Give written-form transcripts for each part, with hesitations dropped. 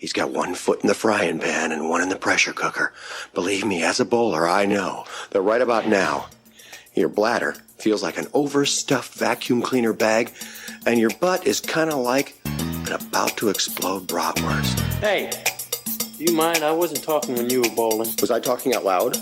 He's got one foot in the frying pan and one in the pressure cooker. Believe me, as a bowler, I know that right about now, your bladder feels like an overstuffed vacuum cleaner bag, and your butt is kind of like an about-to-explode bratwurst. Hey, do you mind? I wasn't talking when you were bowling. Was I talking out loud?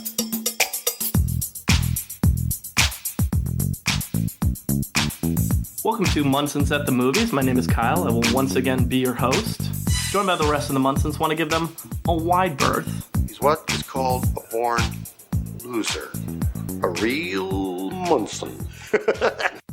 Welcome to Munson's at the Movies. My name is Kyle. I will once again be your host. Joined by the rest of the Munsons. Want to give them a wide berth. He's what is called a born loser. A real Munson.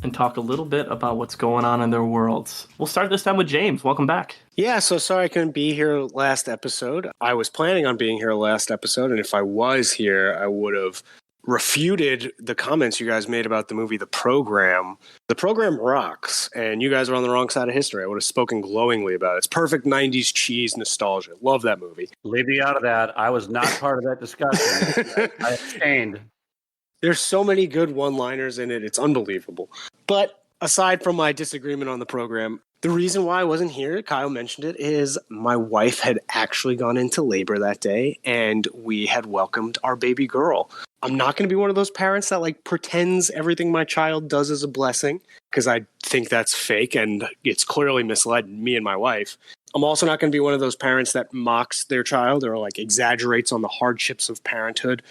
And talk a little bit about what's going on in their worlds. We'll start this time with James. Welcome back. Yeah, so sorry I couldn't be here last episode. I was planning on being here last episode, and if I was here, I would have refuted the comments you guys made about the movie The Program. The Program rocks, and you guys are on the wrong side of history. I would have spoken glowingly about it. It's perfect 90s cheese nostalgia. Love that movie. Leave me out of that. I was not part of that discussion. I abstained. There's so many good one-liners in it. It's unbelievable. But aside from my disagreement on The Program, the reason why I wasn't here, Kyle mentioned it, is my wife had actually gone into labor that day, and we had welcomed our baby girl. I'm not going to be one of those parents that pretends everything my child does is a blessing, because I think that's fake and it's clearly misled me and my wife. I'm also not going to be one of those parents that mocks their child or exaggerates on the hardships of parenthood,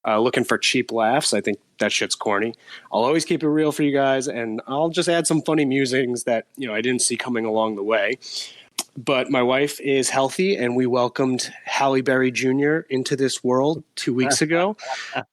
looking for cheap laughs. I think that shit's corny. I'll always keep it real for you guys, and I'll just add some funny musings that I didn't see coming along the way. But my wife is healthy, and we welcomed Halle Berry Jr. into this world 2 weeks ago,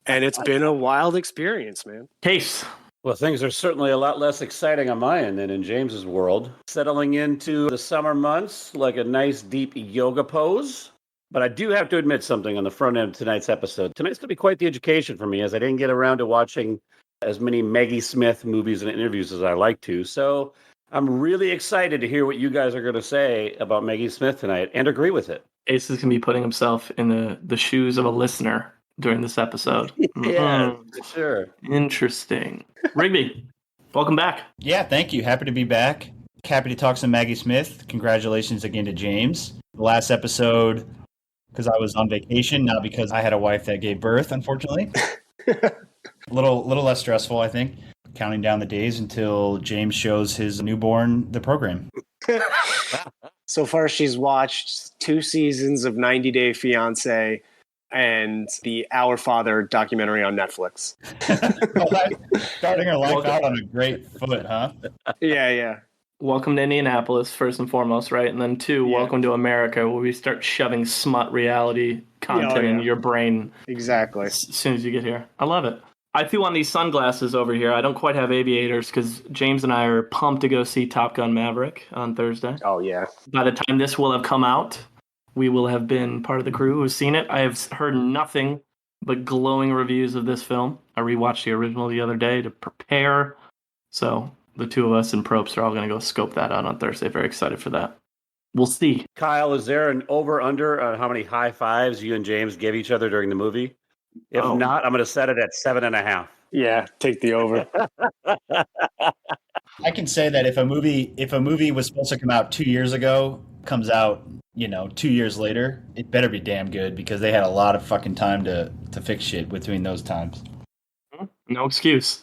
and it's been a wild experience, man. Case. Well, things are certainly a lot less exciting on my end than in James's world. Settling into the summer months like a nice deep yoga pose. But I do have to admit something on the front end of tonight's episode. Tonight's going to be quite the education for me, as I didn't get around to watching as many Maggie Smith movies and interviews as I like to. So I'm really excited to hear what you guys are going to say about Maggie Smith tonight and agree with it. Ace is going to be putting himself in the shoes of a listener during this episode. Yeah, sure. Interesting. Rigby, welcome back. Yeah, thank you. Happy to be back. Happy to talk some Maggie Smith. Congratulations again to James. The last episode, because I was on vacation, not because I had a wife that gave birth, unfortunately. a little less stressful, I think. Counting down the days until James shows his newborn The Program. So far, she's watched 2 seasons of 90 Day Fiancé and the Our Father documentary on Netflix. Starting her life out on a great foot, huh? Yeah. Welcome to Indianapolis, first and foremost, right? And then 2, welcome to America, where we start shoving smut reality content in your brain. Exactly. As soon as you get here. I love it. I threw on these sunglasses over here. I don't quite have aviators because James and I are pumped to go see Top Gun Maverick on Thursday. Oh, yeah. By the time this will have come out, we will have been part of the crew who's seen it. I have heard nothing but glowing reviews of this film. I rewatched the original the other day to prepare. So the 2 of us and Propes are all going to go scope that out on Thursday. Very excited for that. We'll see. Kyle, is there an over-under on how many high fives you and James gave each other during the movie? If not, I'm going to set it at 7.5. Yeah, take the over. I can say that if a movie was supposed to come out 2 years ago, comes out 2 years later, it better be damn good, because they had a lot of fucking time to fix shit between those times. No excuse.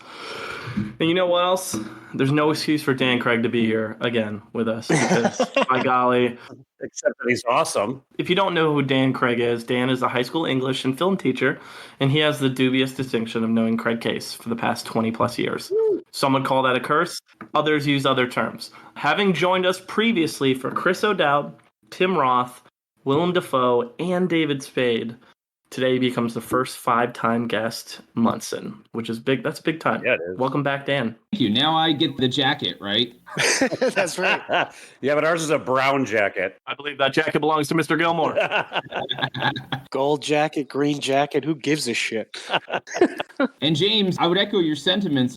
And you know what else? There's no excuse for Dan Craig to be here again with us. Because, by golly. Except that he's awesome. If you don't know who Dan Craig is, Dan is a high school English and film teacher, and he has the dubious distinction of knowing Craig Case for the past 20 plus years. Some would call that a curse. Others use other terms. Having joined us previously for Chris O'Dowd, Tim Roth, Willem Dafoe, and David Spade, today he becomes the first 5-time guest Munson, which is big. That's big time. Yeah, it is. Welcome back, Dan. Thank you. Now I get the jacket, right? That's right. Yeah, but ours is a brown jacket. I believe that jacket belongs to Mr. Gilmore. Gold jacket, green jacket, who gives a shit? And James, I would echo your sentiments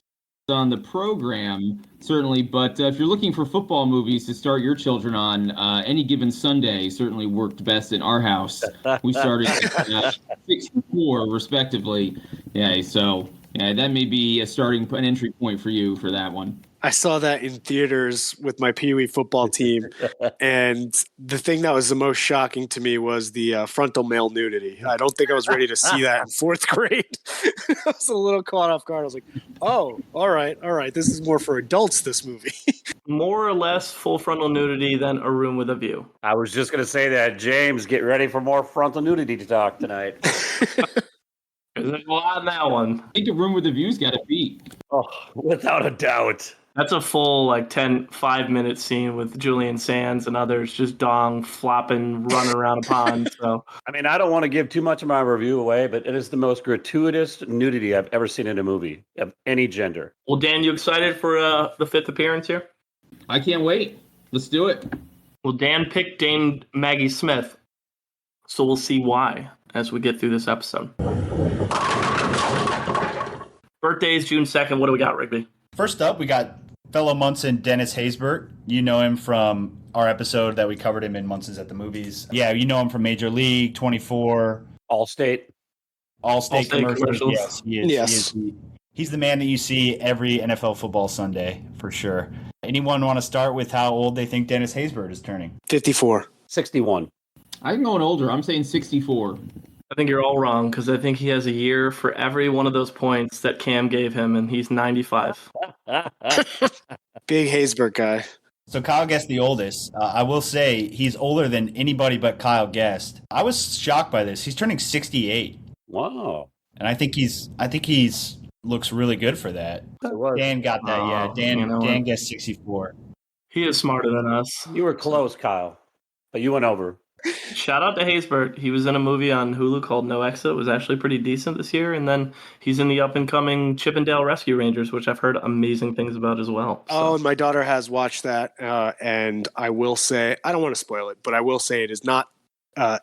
on the program, certainly, but if you're looking for football movies to start your children on, Any Given Sunday certainly worked best in our house. We started 6 and 4, respectively. Yeah, so that may be an entry point for you for that one. I saw that in theaters with my Pee Wee football team, and the thing that was the most shocking to me was the frontal male nudity. I don't think I was ready to see that in fourth grade. I was a little caught off guard. I was like, "Oh, all right. This is more for adults. This movie." More or less full frontal nudity than A Room with a View. I was just going to say that. James, get ready for more frontal nudity to talk tonight. There's a lot in that one. I think A Room with a View's got a beat. Oh, without a doubt. That's a full 5-minute scene with Julian Sands and others just dong flopping, running around a pond. So I mean, I don't want to give too much of my review away, but it is the most gratuitous nudity I've ever seen in a movie of any gender. Well, Dan, you excited for the 5th appearance here? I can't wait. Let's do it. Well, Dan picked Dame Maggie Smith, so we'll see why as we get through this episode. Birthday's June 2nd. What do we got, Rigby? First up, we got fellow Munson Dennis Haysbert. You know him from our episode that we covered him in Munson's at the Movies. Yeah, you know him from Major League, 24. Allstate Commercials. commercials. Yes, he is. Yes. He's the man that you see every NFL football Sunday, for sure. Anyone want to start with how old they think Dennis Haysbert is turning? 54. 61. I'm going older. I'm saying 64. I think you're all wrong because I think he has a year for every one of those points that Cam gave him, and he's 95. Big Haysbert guy. So Kyle guessed the oldest. I will say he's older than anybody but Kyle guessed. I was shocked by this. He's turning 68. Wow. And I think he's looks really good for that. Dan got that, yeah. Dan guessed 64. He is smarter than us. You were close, Kyle, but you went over. Shout out to Haysbert. He was in a movie on Hulu called No Exit. It was actually pretty decent this year. And then he's in the up-and-coming Chippendale Rescue Rangers, which I've heard amazing things about as well. So. Oh, and my daughter has watched that. And I will say, I don't want to spoil it, but I will say it is not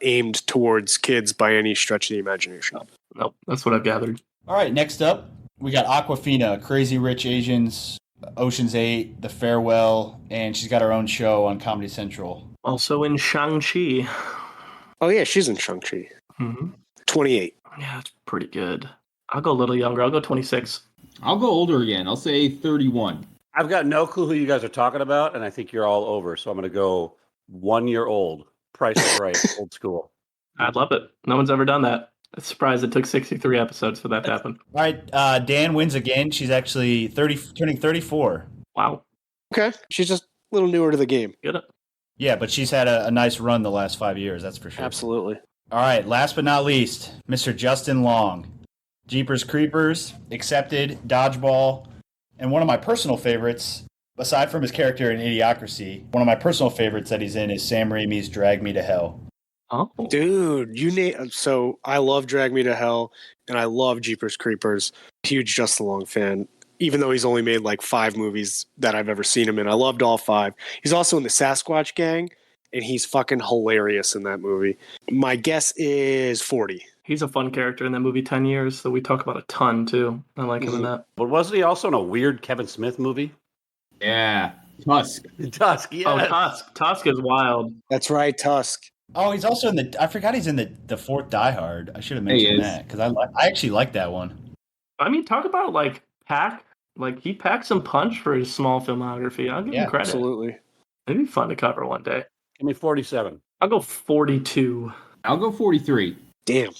aimed towards kids by any stretch of the imagination. Nope, that's what I've gathered. All right, next up, we got Awkwafina, Crazy Rich Asians, Ocean's 8, The Farewell, and she's got her own show on Comedy Central. Also in Shang-Chi. Oh, yeah, she's in Shang-Chi. Mm-hmm. 28. Yeah, that's pretty good. I'll go a little younger. I'll go 26. I'll go older again. I'll say 31. I've got no clue who you guys are talking about, and I think you're all over. So I'm going to go 1 year old. Price is Right, old school. I'd love it. No one's ever done that. I'm surprised it took 63 episodes for that to happen. All right, Dan wins again. She's actually turning 34. Wow. Okay. She's just a little newer to the game. Get it. Yeah, but she's had a nice run the last 5 years, that's for sure. Absolutely. All right, last but not least, Mr. Justin Long. Jeepers Creepers, Accepted, Dodgeball, and one of my personal favorites, aside from his character in Idiocracy, one of my personal favorites that he's in is Sam Raimi's Drag Me to Hell. Oh. Dude, so I love Drag Me to Hell, and I love Jeepers Creepers. Huge Justin Long fan. Even though he's only made like 5 movies that I've ever seen him in. I loved all 5. He's also in the Sasquatch Gang, and he's fucking hilarious in that movie. My guess is 40. He's a fun character in that movie, 10 Years, that we talk about a ton, too. I like him in that. But wasn't he also in a weird Kevin Smith movie? Yeah. Tusk. Tusk, yes. Oh, Tusk. Tusk is wild. That's right, Tusk. Oh, he's also in I forgot he's in the fourth Die Hard. I should have mentioned that, because I actually like that one. I mean, talk about, he packed some punch for his small filmography. I'll give him credit. Absolutely. It'd be fun to cover one day. Give me 47. I'll go 42. I'll go 43. Damn.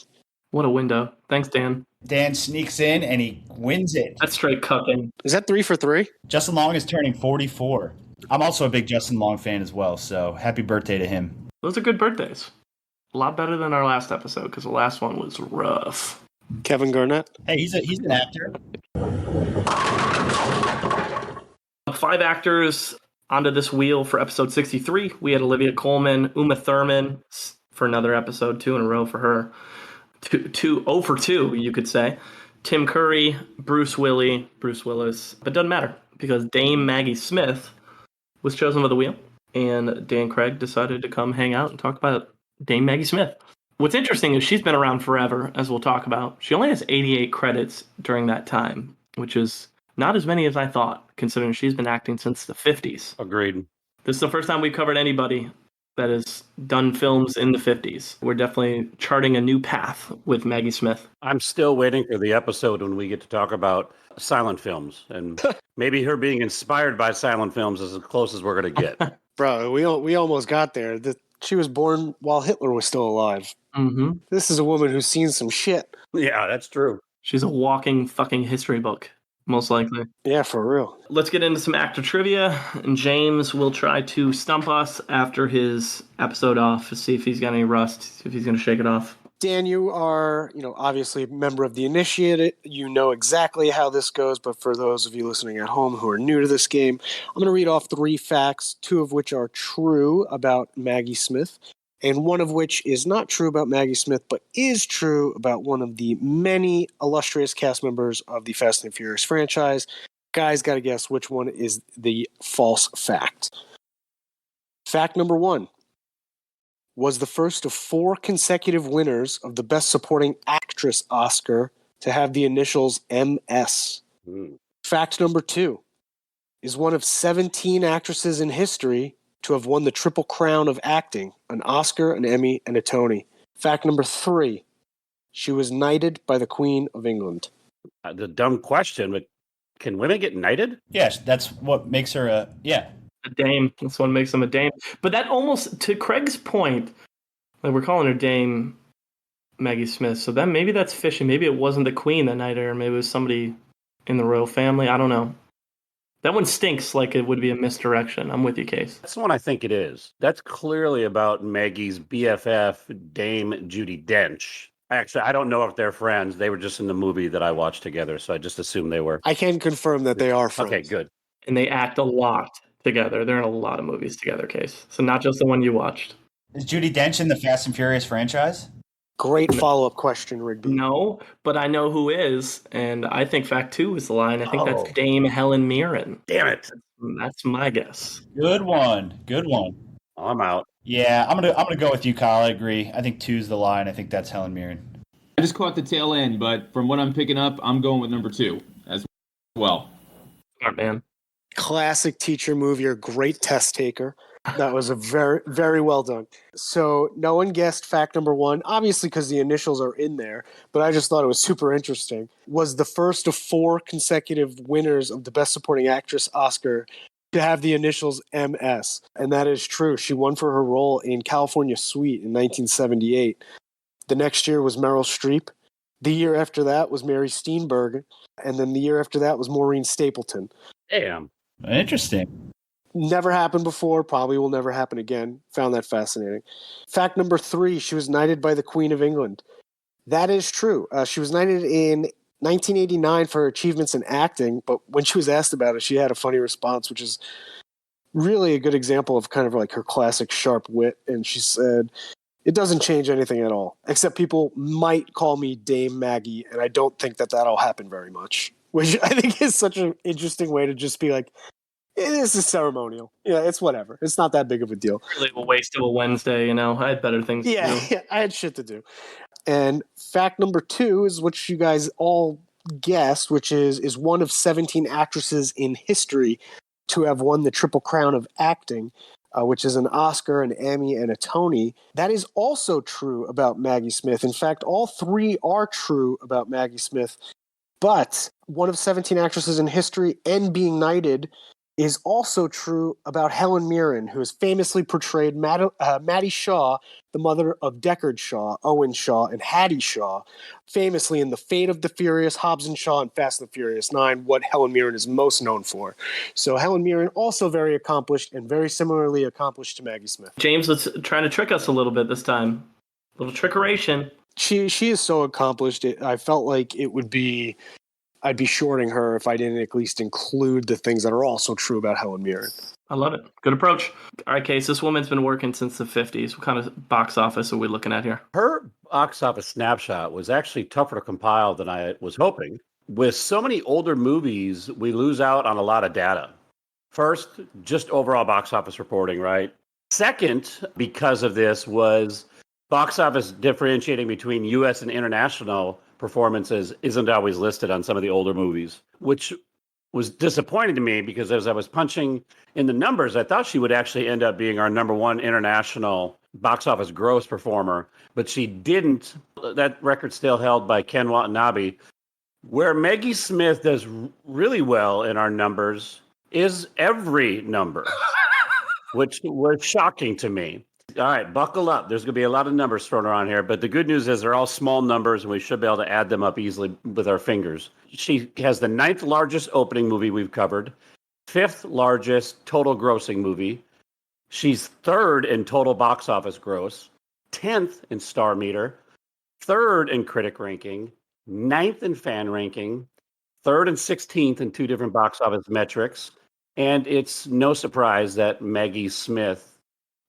What a window. Thanks, Dan. Dan sneaks in and he wins it. That's straight cucking. Is that 3 for 3? Justin Long is turning 44. I'm also a big Justin Long fan as well, so happy birthday to him. Those are good birthdays. A lot better than our last episode, because the last one was rough. Kevin Garnett. Hey, he's an actor. 5 actors onto this wheel for episode 63. We had Olivia Colman, Uma Thurman for another episode, 2 in a row for her. 0 for 2, you could say. Tim Curry, Bruce Willis. But it doesn't matter, because Dame Maggie Smith was chosen for the wheel, and Dan Craig decided to come hang out and talk about Dame Maggie Smith. What's interesting is she's been around forever, as we'll talk about. She only has 88 credits during that time, which is not as many as I thought, considering she's been acting since the 50s. Agreed. This is the first time we've covered anybody that has done films in the 50s. We're definitely charting a new path with Maggie Smith. I'm still waiting for the episode when we get to talk about silent films, and maybe her being inspired by silent films is as close as we're going to get. Bro, we almost got there. She was born while Hitler was still alive. Mm-hmm. This is a woman who's seen some shit. Yeah, that's true. She's a walking fucking history book, most likely. Yeah, for real. Let's get into some actor trivia, and James will try to stump us after his episode off to see if he's got any rust, see if he's going to shake it off. Dan, you are, obviously a member of the Initiated. You know exactly how this goes, but for those of you listening at home who are new to this game, I'm going to read off 3 facts, 2 of which are true about Maggie Smith, and 1 of which is not true about Maggie Smith, but is true about one of the many illustrious cast members of the Fast and Furious franchise. Guys, got to guess which one is the false fact. Fact number 1. Was the first of 4 consecutive winners of the Best Supporting Actress Oscar to have the initials MS. Fact number 2 is one of 17 actresses in history to have won the Triple Crown of acting, an Oscar, an Emmy, and a Tony. Fact number 3, she was knighted by the Queen of England. The dumb question, but can women get knighted? Yes, that's what makes her a dame. That's what makes them a dame. But that almost, to Craig's point, like we're calling her Dame Maggie Smith, so then maybe that's fishy. Maybe it wasn't the queen that knighted her. Maybe it was somebody in the royal family. I don't know. That one stinks like it would be a misdirection. I'm with you, Case. That's the one I think it is. That's clearly about Maggie's BFF, Dame Judi Dench. Actually, I don't know if they're friends. They were just in the movie that I watched together, so I just assumed they were. I can confirm that they are friends. Okay, good. And they act a lot together. They're in a lot of movies together, Case. So not just the one you watched. Is Judi Dench in the Fast and Furious franchise? Great follow-up question, Rigby. No, but I know who is, and I think fact 2 is the line. I think that's Dame Helen Mirren. Damn it. That's my guess. Good one. I'm out. Yeah, I'm gonna go with you, Kyle. I agree. I think 2's the line. I think that's Helen Mirren. I just caught the tail end, but from what I'm picking up, I'm going with number 2 as well. Smart man. Classic teacher move. You're a great test taker. That was a very, very well done. So no one guessed fact number 1, obviously because the initials are in there, but I just thought it was super interesting. Was the first of 4 consecutive winners of the Best Supporting Actress Oscar to have the initials MS. And that is true. She won for her role in California Suite in 1978. The next year was Meryl Streep. The year after that was Mary Steenburgen. And then the year after that was Maureen Stapleton. Damn. Interesting. Never happened before, probably will never happen again. Found that fascinating. Fact number 3, she was knighted by the Queen of England. That is true. She was knighted in 1989 for her achievements in acting, but when she was asked about it, she had a funny response, which is really a good example of kind of like her classic sharp wit. And she said, "It doesn't change anything at all, except people might call me Dame Maggie, and I don't think that that'll happen very much." Which I think is such an interesting way to just be like, this is ceremonial. Yeah, it's whatever. It's not that big of a deal. Really a waste of a Wednesday, I had better things to do. Yeah, I had shit to do. And fact number 2 is what you guys all guessed, which is one of 17 actresses in history to have won the Triple Crown of acting, which is an Oscar, an Emmy, and a Tony. That is also true about Maggie Smith. In fact, all 3 are true about Maggie Smith. But one of 17 actresses in history and being knighted is also true about Helen Mirren, who has famously portrayed Maddie Shaw, the mother of Deckard Shaw, Owen Shaw, and Hattie Shaw, famously in The Fate of the Furious, Hobbs and Shaw, and Fast and the Furious 9, what Helen Mirren is most known for. So Helen Mirren, also very accomplished and very similarly accomplished to Maggie Smith. James was trying to trick us a little bit this time. A little trickeration. She is so accomplished. I felt like I'd be shorting her if I didn't at least include the things that are also true about Helen Mirren. I love it. Good approach. All right, Case, this woman's been working since the 50s. What kind of box office are we looking at here? Her box office snapshot was actually tougher to compile than I was hoping. With so many older movies, we lose out on a lot of data. First, just overall box office reporting, right? Second, because of this, was box office differentiating between U.S. and international performances isn't always listed on some of the older movies, which was disappointing to me because as I was punching in the numbers, I thought she would actually end up being our number one international box office gross performer, but she didn't. That record's still held by Ken Watanabe. Where Maggie Smith does really well in our numbers is every number, which was shocking to me. All right, buckle up. There's going to be a lot of numbers thrown around here, but the good news is they're all small numbers, and we should be able to add them up easily with our fingers. She has the 9th largest opening movie we've covered, 5th largest total grossing movie. She's 3rd in total box office gross, 10th in Star Meter, 3rd in critic ranking, 9th in fan ranking, 3rd and 16th in 2 different box office metrics. And it's no surprise that Maggie Smith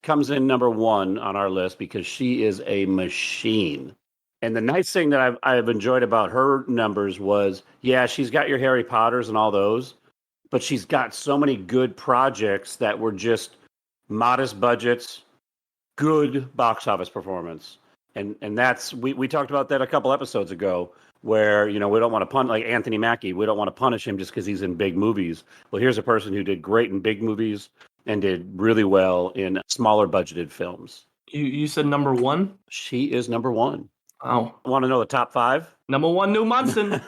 comes in number 1 on our list because she is a machine. And the nice thing that I've enjoyed about her numbers was, yeah, she's got your Harry Potters and all those, but she's got so many good projects that were just modest budgets, good box office performance. And that's, we talked about that a couple episodes ago where, you know, we don't want to punish, like Anthony Mackie, we don't want to punish him just because he's in big movies. Well, here's a person who did great in big movies and did really well in smaller budgeted films. You said number 1? She is number 1. Oh. Want to know the top 5? Number 1, New Munson.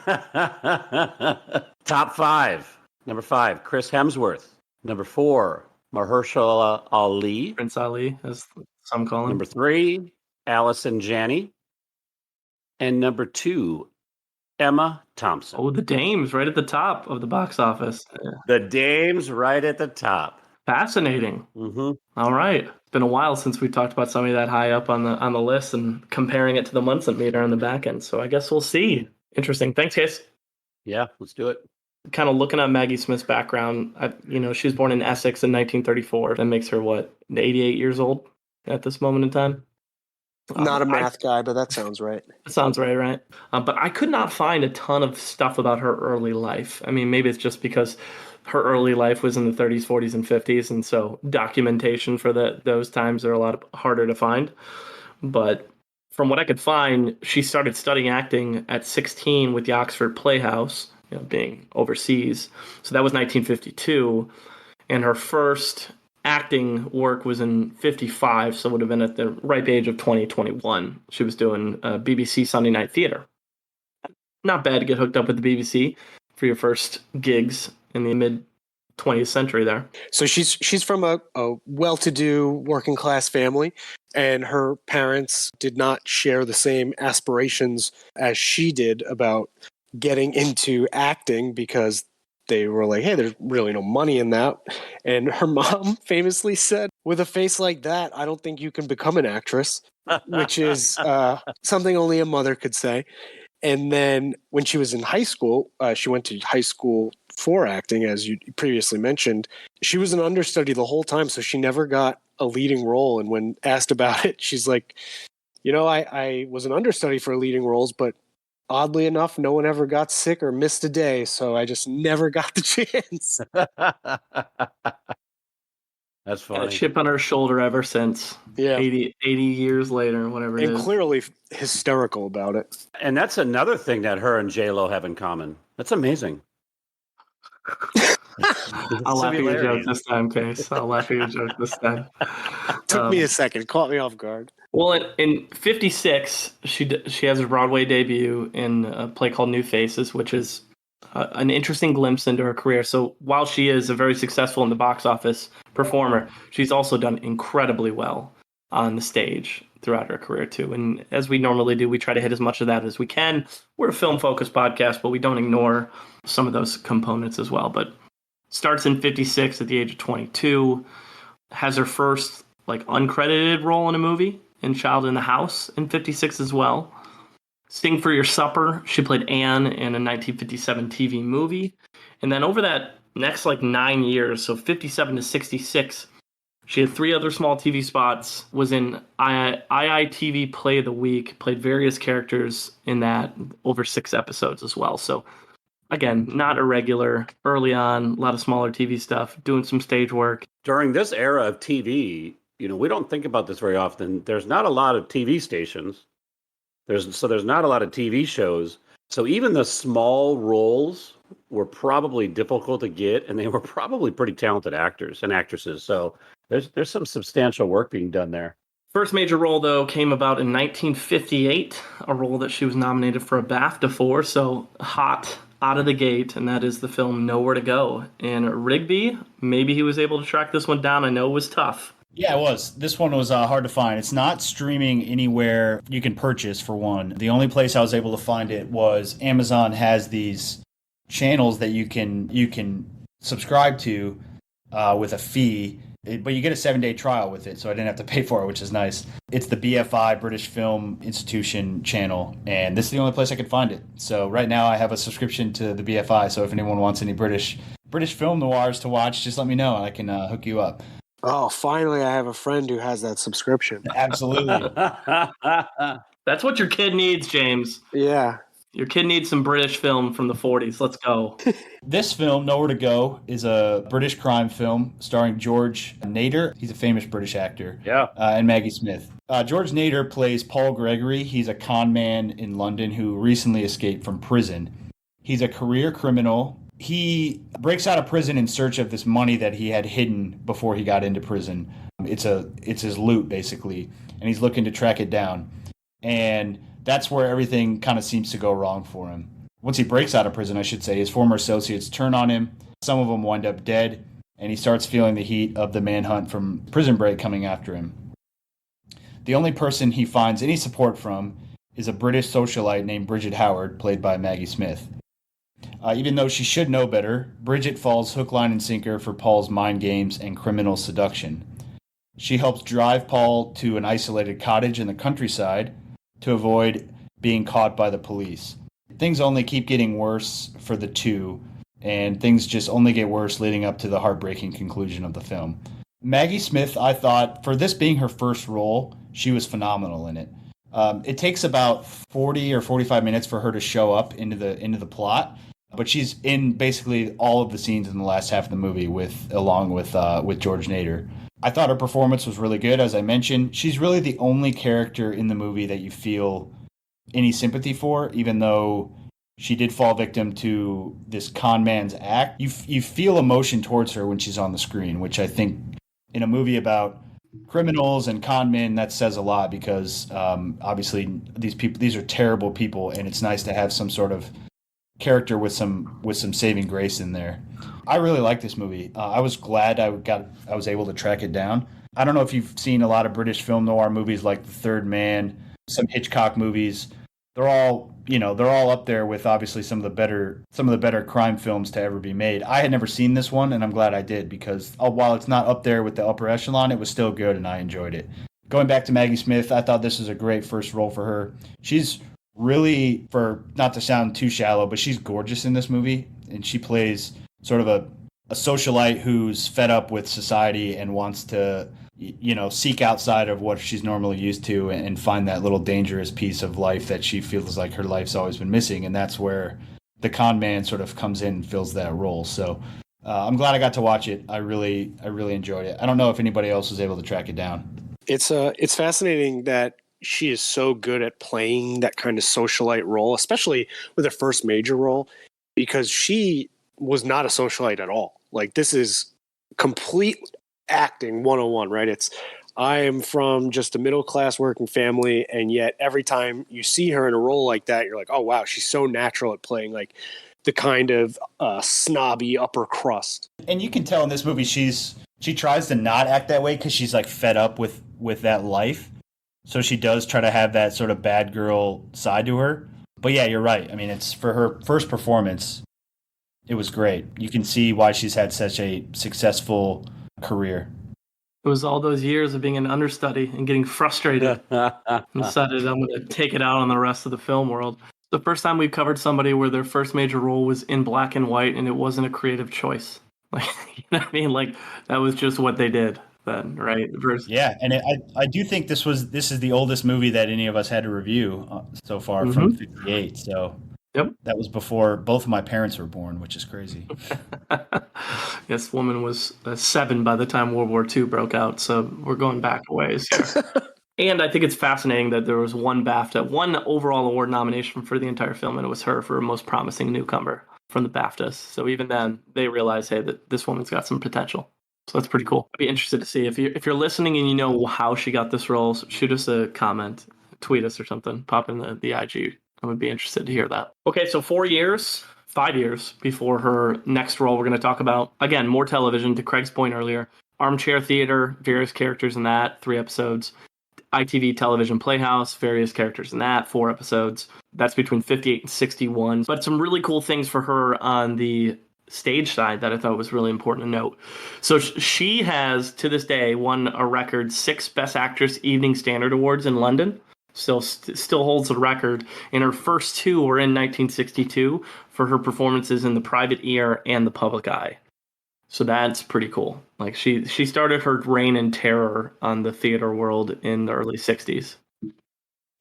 Top 5. Number 5, Chris Hemsworth. Number 4, Mahershala Ali. Prince Ali, as some call him. Number 3, Allison Janney. And number 2, Emma Thompson. Oh, the Dames right at the top of the box office. Yeah. The Dames right at the top. Fascinating. Mm-hmm. All right. It's been a while since we talked about somebody that high up on the list and comparing it to the Munson Meter on the back end. So I guess we'll see. Interesting. Thanks, Case. Yeah, let's do it. Kind of looking at Maggie Smith's background, she was born in Essex in 1934. That makes her, 88 years old at this moment in time? Not a math guy, but that sounds right. That sounds right? But I could not find a ton of stuff about her early life. I mean, maybe it's just because her early life was in the 30s, 40s, and 50s, and so documentation for those times are a lot harder to find. But from what I could find, she started studying acting at 16 with the Oxford Playhouse, being overseas. So that was 1952, and her first acting work was in 55, so it would have been at the ripe age of 21. She was doing BBC Sunday Night Theatre. Not bad to get hooked up with the BBC for your first gigs in the mid 20th century there. So she's from a well-to-do working class family, and her parents did not share the same aspirations as she did about getting into acting because they were like, hey, there's really no money in that. And her mom famously said, with a face like that, I don't think you can become an actress, which is something only a mother could say. And then when she was in high school, she went to high school for acting, as you previously mentioned. She was an understudy the whole time, so she never got a leading role. And when asked about it, she's like, I was an understudy for leading roles, but oddly enough, no one ever got sick or missed a day, so I just never got the chance. That's funny. A chip on her shoulder ever since. Yeah. 80 years later, whatever it is. And clearly hysterical about it. And that's another thing that her and J-Lo have in common. That's amazing. I'll laugh at your joke this time, Case. I'll laugh at your joke this time. Took me a second. Caught me off guard. Well, in 56, she has her Broadway debut in a play called New Faces, which is an interesting glimpse into her career. So while she is a very successful in the box office performer, she's also done incredibly well on the stage throughout her career too. And as we normally do, we try to hit as much of that as we can. We're a film-focused podcast, but we don't ignore some of those components as well. But starts in 56 at the age of 22, has her first uncredited role in a movie in Child in the House in 56 as well. Sing for Your Supper, she played Anne in a 1957 TV movie. And then over that next 9 years, so 57 to 66, she had 3 other small TV spots, was in IITV Play of the Week, played various characters in that over 6 episodes as well. So again, not irregular, early on, a lot of smaller TV stuff, doing some stage work. During this era of TV, we don't think about this very often. There's not a lot of TV stations. There's not a lot of TV shows. So even the small roles were probably difficult to get, and they were probably pretty talented actors and actresses. So there's some substantial work being done there. First major role, though, came about in 1958, a role that she was nominated for a BAFTA for, so hot out of the gate, and that is the film Nowhere to Go. And Rigby, maybe he was able to track this one down. I know it was tough. Yeah, it was. This one was hard to find. It's not streaming anywhere you can purchase, for one. The only place I was able to find it was Amazon has these channels that you can subscribe to with a fee. But you get a 7-day trial with it, so I didn't have to pay for it, which is nice. It's the BFI, British Film Institution channel, and this is the only place I could find it. So right now I have a subscription to the BFI, so if anyone wants any British film noirs to watch, just let me know, and I can hook you up. Oh, finally I have a friend who has that subscription. Absolutely. That's what your kid needs, James. Yeah. Your kid needs some British film from the 40s. Let's go. This film, Nowhere to Go, is a British crime film starring George Nader. He's a famous British actor. Yeah. And Maggie Smith. George Nader plays Paul Gregory. He's a con man in London who recently escaped from prison. He's a career criminal. He breaks out of prison in search of this money that he had hidden before he got into prison. It's his loot, basically, and he's looking to track it down. And that's where everything kind of seems to go wrong for him. Once he breaks out of prison, I should say, his former associates turn on him. Some of them wind up dead, and he starts feeling the heat of the manhunt from Prison Break coming after him. The only person he finds any support from is a British socialite named Bridget Howard, played by Maggie Smith. Even though she should know better, Bridget falls hook, line, and sinker for Paul's mind games and criminal seduction. She helps drive Paul to an isolated cottage in the countryside to avoid being caught by the police. Things only keep getting worse for the two, and things just only get worse leading up to the heartbreaking conclusion of the film. Maggie Smith, I thought, for this being her first role, she was phenomenal in it. It takes about 40 or 45 minutes for her to show up into the plot, but she's in basically all of the scenes in the last half of the movie along with George Nader. I thought her performance was really good. As I mentioned, she's really the only character in the movie that you feel any sympathy for, even though she did fall victim to this con man's act. You feel emotion towards her when she's on the screen, which I think in a movie about criminals and con men, that says a lot, because obviously these are terrible people, and it's nice to have some sort of character with some saving grace in there. I really like this movie. I was glad I was able to track it down. I don't know if you've seen a lot of British film noir movies like The Third Man, some Hitchcock movies. They're all up there with obviously some of the better crime films to ever be made. I had never seen this one, and I'm glad I did, because while it's not up there with the upper echelon, it was still good and I enjoyed it. Going back to Maggie Smith, I thought this was a great first role for her. She's really, for not to sound too shallow, but she's gorgeous in this movie, and she plays sort of a socialite who's fed up with society and wants to, seek outside of what she's normally used to and find that little dangerous piece of life that she feels like her life's always been missing. And that's where the con man sort of comes in and fills that role. So I'm glad I got to watch it. I really enjoyed it. I don't know if anybody else was able to track it down. It's fascinating that she is so good at playing that kind of socialite role, especially with her first major role, because she was not a socialite at all. Like, this is complete acting 101, right? It's, I am from just a middle-class working family, and yet every time you see her in a role like that, you're like, oh, wow, she's so natural at playing like the kind of snobby upper crust. And you can tell in this movie she tries to not act that way because she's like fed up with that life. So she does try to have that sort of bad girl side to her. But yeah, you're right. I mean, it's for her first performance, it was great. You can see why she's had such a successful career. It was all those years of being an understudy and getting frustrated and decided I'm going to take it out on the rest of the film world. The first time we've covered somebody where their first major role was in black and white and it wasn't a creative choice. Like, you know what I mean? Like, that was just what they did then, right? Yeah, and I do think this is the oldest movie that any of us had to review so far, from 58. So yep, that was before both of my parents were born, which is crazy. This woman was 7 by the time World War II broke out, so we're going back a ways here. And I think it's fascinating that there was one overall award nomination for the entire film, and it was her for most promising newcomer. from the BAFTAs. So even then, they realize, hey, that this woman's got some potential. So that's pretty cool. I'd be interested to see if you're listening and you know how she got this role. Shoot us a comment, tweet us or something, pop in the IG. I would be interested to hear that. Okay, so 5 years before her next role, we're going to talk about, again, more television, to Craig's point earlier. Armchair Theater, various characters in that, 3 episodes. ITV Television Playhouse, various characters in that, 4 episodes. That's between 58 and 61. But some really cool things for her on the stage side that I thought was really important to note. So she has, to this day, won a record 6 Best Actress Evening Standard Awards in London. Still holds the record. And her first 2 were in 1962 for her performances in The Private Ear and The Public Eye. So that's pretty cool. Like she started her reign in terror on the theater world in the early 60s.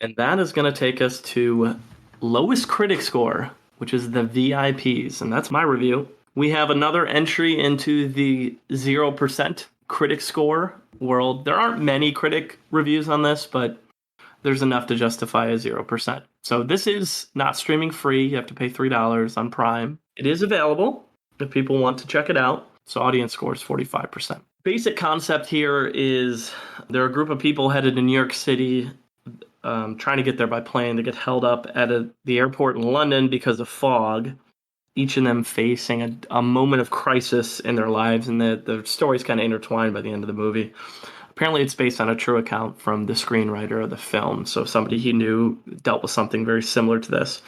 And that is going to take us to lowest critic score, which is the VIPs. And that's my review. We have another entry into the 0% critic score world. There aren't many critic reviews on this, but there's enough to justify a 0%. So this is not streaming free. You have to pay $3 on Prime. It is available if people want to check it out. So audience score is 45%. Basic concept here is there are a group of people headed to New York City, trying to get there by plane. They get held up at the airport in London because of fog, each of them facing a moment of crisis in their lives, and the story's kind of intertwined by the end of the movie. Apparently it's based on a true account from the screenwriter of the film, so somebody he knew dealt with something very similar to this.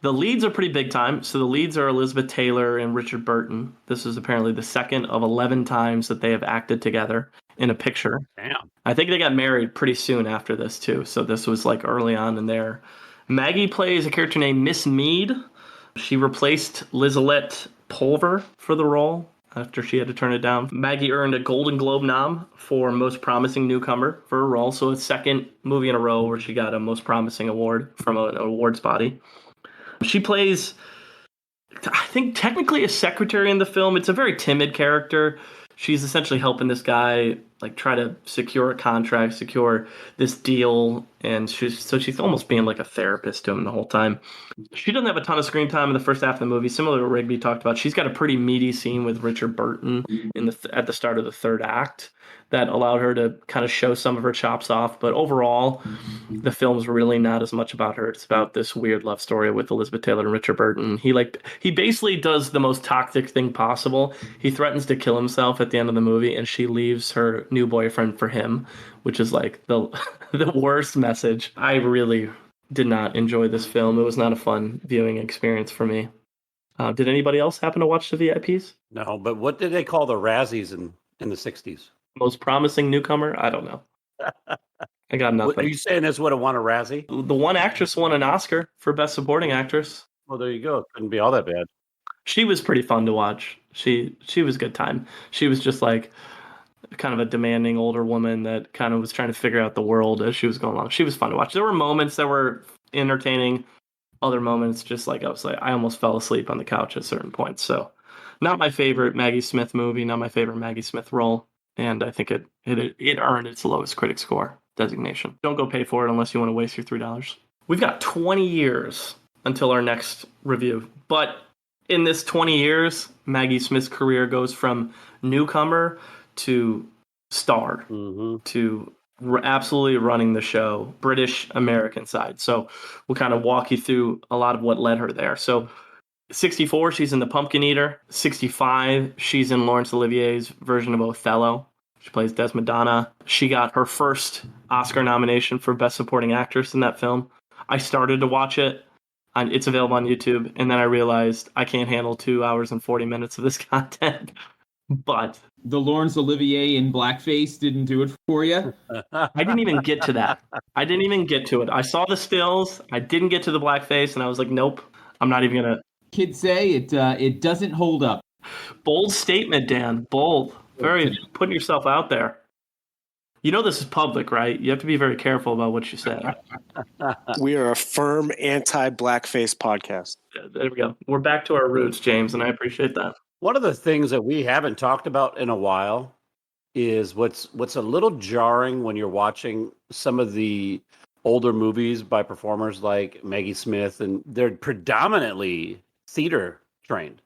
The leads are pretty big time. So the leads are Elizabeth Taylor and Richard Burton. This is apparently the second of 11 times that they have acted together in a picture. Damn. I think they got married pretty soon after this, too. So this was like early on in there. Maggie plays a character named Miss Mead. She replaced Lizalette Pulver for the role after she had to turn it down. Maggie earned a Golden Globe nom for Most Promising Newcomer for her role. So a second movie in a row where she got a Most Promising award from an awards body. She plays, I think, technically a secretary in the film. It's a very timid character. She's essentially helping this guy like try to secure a contract, secure this deal, and she's almost being like a therapist to him the whole time. She doesn't have a ton of screen time in the first half of the movie, similar to what Rigby talked about. She's got a pretty meaty scene with Richard Burton at the start of the third act that allowed her to kind of show some of her chops off. But overall, the film's really not as much about her. It's about this weird love story with Elizabeth Taylor and Richard Burton. He basically does the most toxic thing possible. He threatens to kill himself at the end of the movie, and she leaves her new boyfriend for him, which is like the worst message. I really did not enjoy this film. It was not a fun viewing experience for me. Did anybody else happen to watch the VIPs? No, but what did they call the Razzies in the 60s? Most Promising Newcomer? I don't know. I got nothing. What, are you saying this would have won a Razzie? The one actress won an Oscar for Best Supporting Actress. Well, there you go. It couldn't be all that bad. She was pretty fun to watch. She was a good time. She was just like kind of a demanding older woman that kind of was trying to figure out the world as she was going along. She was fun to watch. There were moments that were entertaining. Other moments, just like I almost fell asleep on the couch at certain points. So not my favorite Maggie Smith movie, not my favorite Maggie Smith role. And I think it earned its lowest critic score designation. Don't go pay for it unless you want to waste your $3. We've got 20 years until our next review. But in this 20 years, Maggie Smith's career goes from newcomer to star, to absolutely running the show, British American side. So we'll kind of walk you through a lot of what led her there. So 64, she's in The Pumpkin Eater. 65, she's in Laurence Olivier's version of Othello. She plays Desmondana. She got her first Oscar nomination for Best Supporting Actress in that film. I started to watch it, and it's available on YouTube, and then I realized I can't handle 2 hours and 40 minutes of this content. But the Laurence Olivier in blackface didn't do it for you? I didn't even get to that. I didn't even get to it. I saw the stills. I didn't get to the blackface, and I was like, nope, I'm not even going to. Kids say it doesn't hold up. Bold statement, Dan. Bold. Very putting yourself out there. You know this is public, right? You have to be very careful about what you say. We are a firm anti-blackface podcast. There we go. We're back to our roots, James, and I appreciate that. One of the things that we haven't talked about in a while is what's a little jarring when you're watching some of the older movies by performers like Maggie Smith, and they're predominantly theater trained.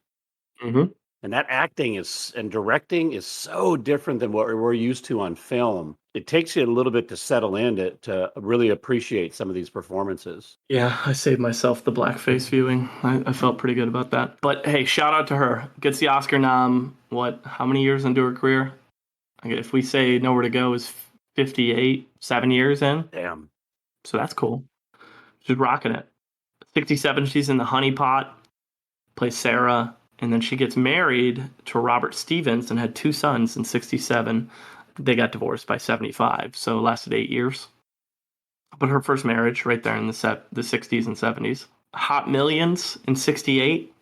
Mm-hmm. And that acting and directing is so different than what we're used to on film. It takes you a little bit to settle in to really appreciate some of these performances. Yeah, I saved myself the blackface viewing. I felt pretty good about that. But hey, shout out to her. Gets the Oscar nom. How many years into her career? If we say Nowhere to Go is 58, 7 years in. Damn. So that's cool. She's rocking it. 67, she's in The Honey Pot, plays Sarah. And then she gets married to Robert Stevens and had 2 sons in 67. They got divorced by 75, so it lasted 8 years. But her first marriage, right there in the 60s and 70s. Hot Millions in 68.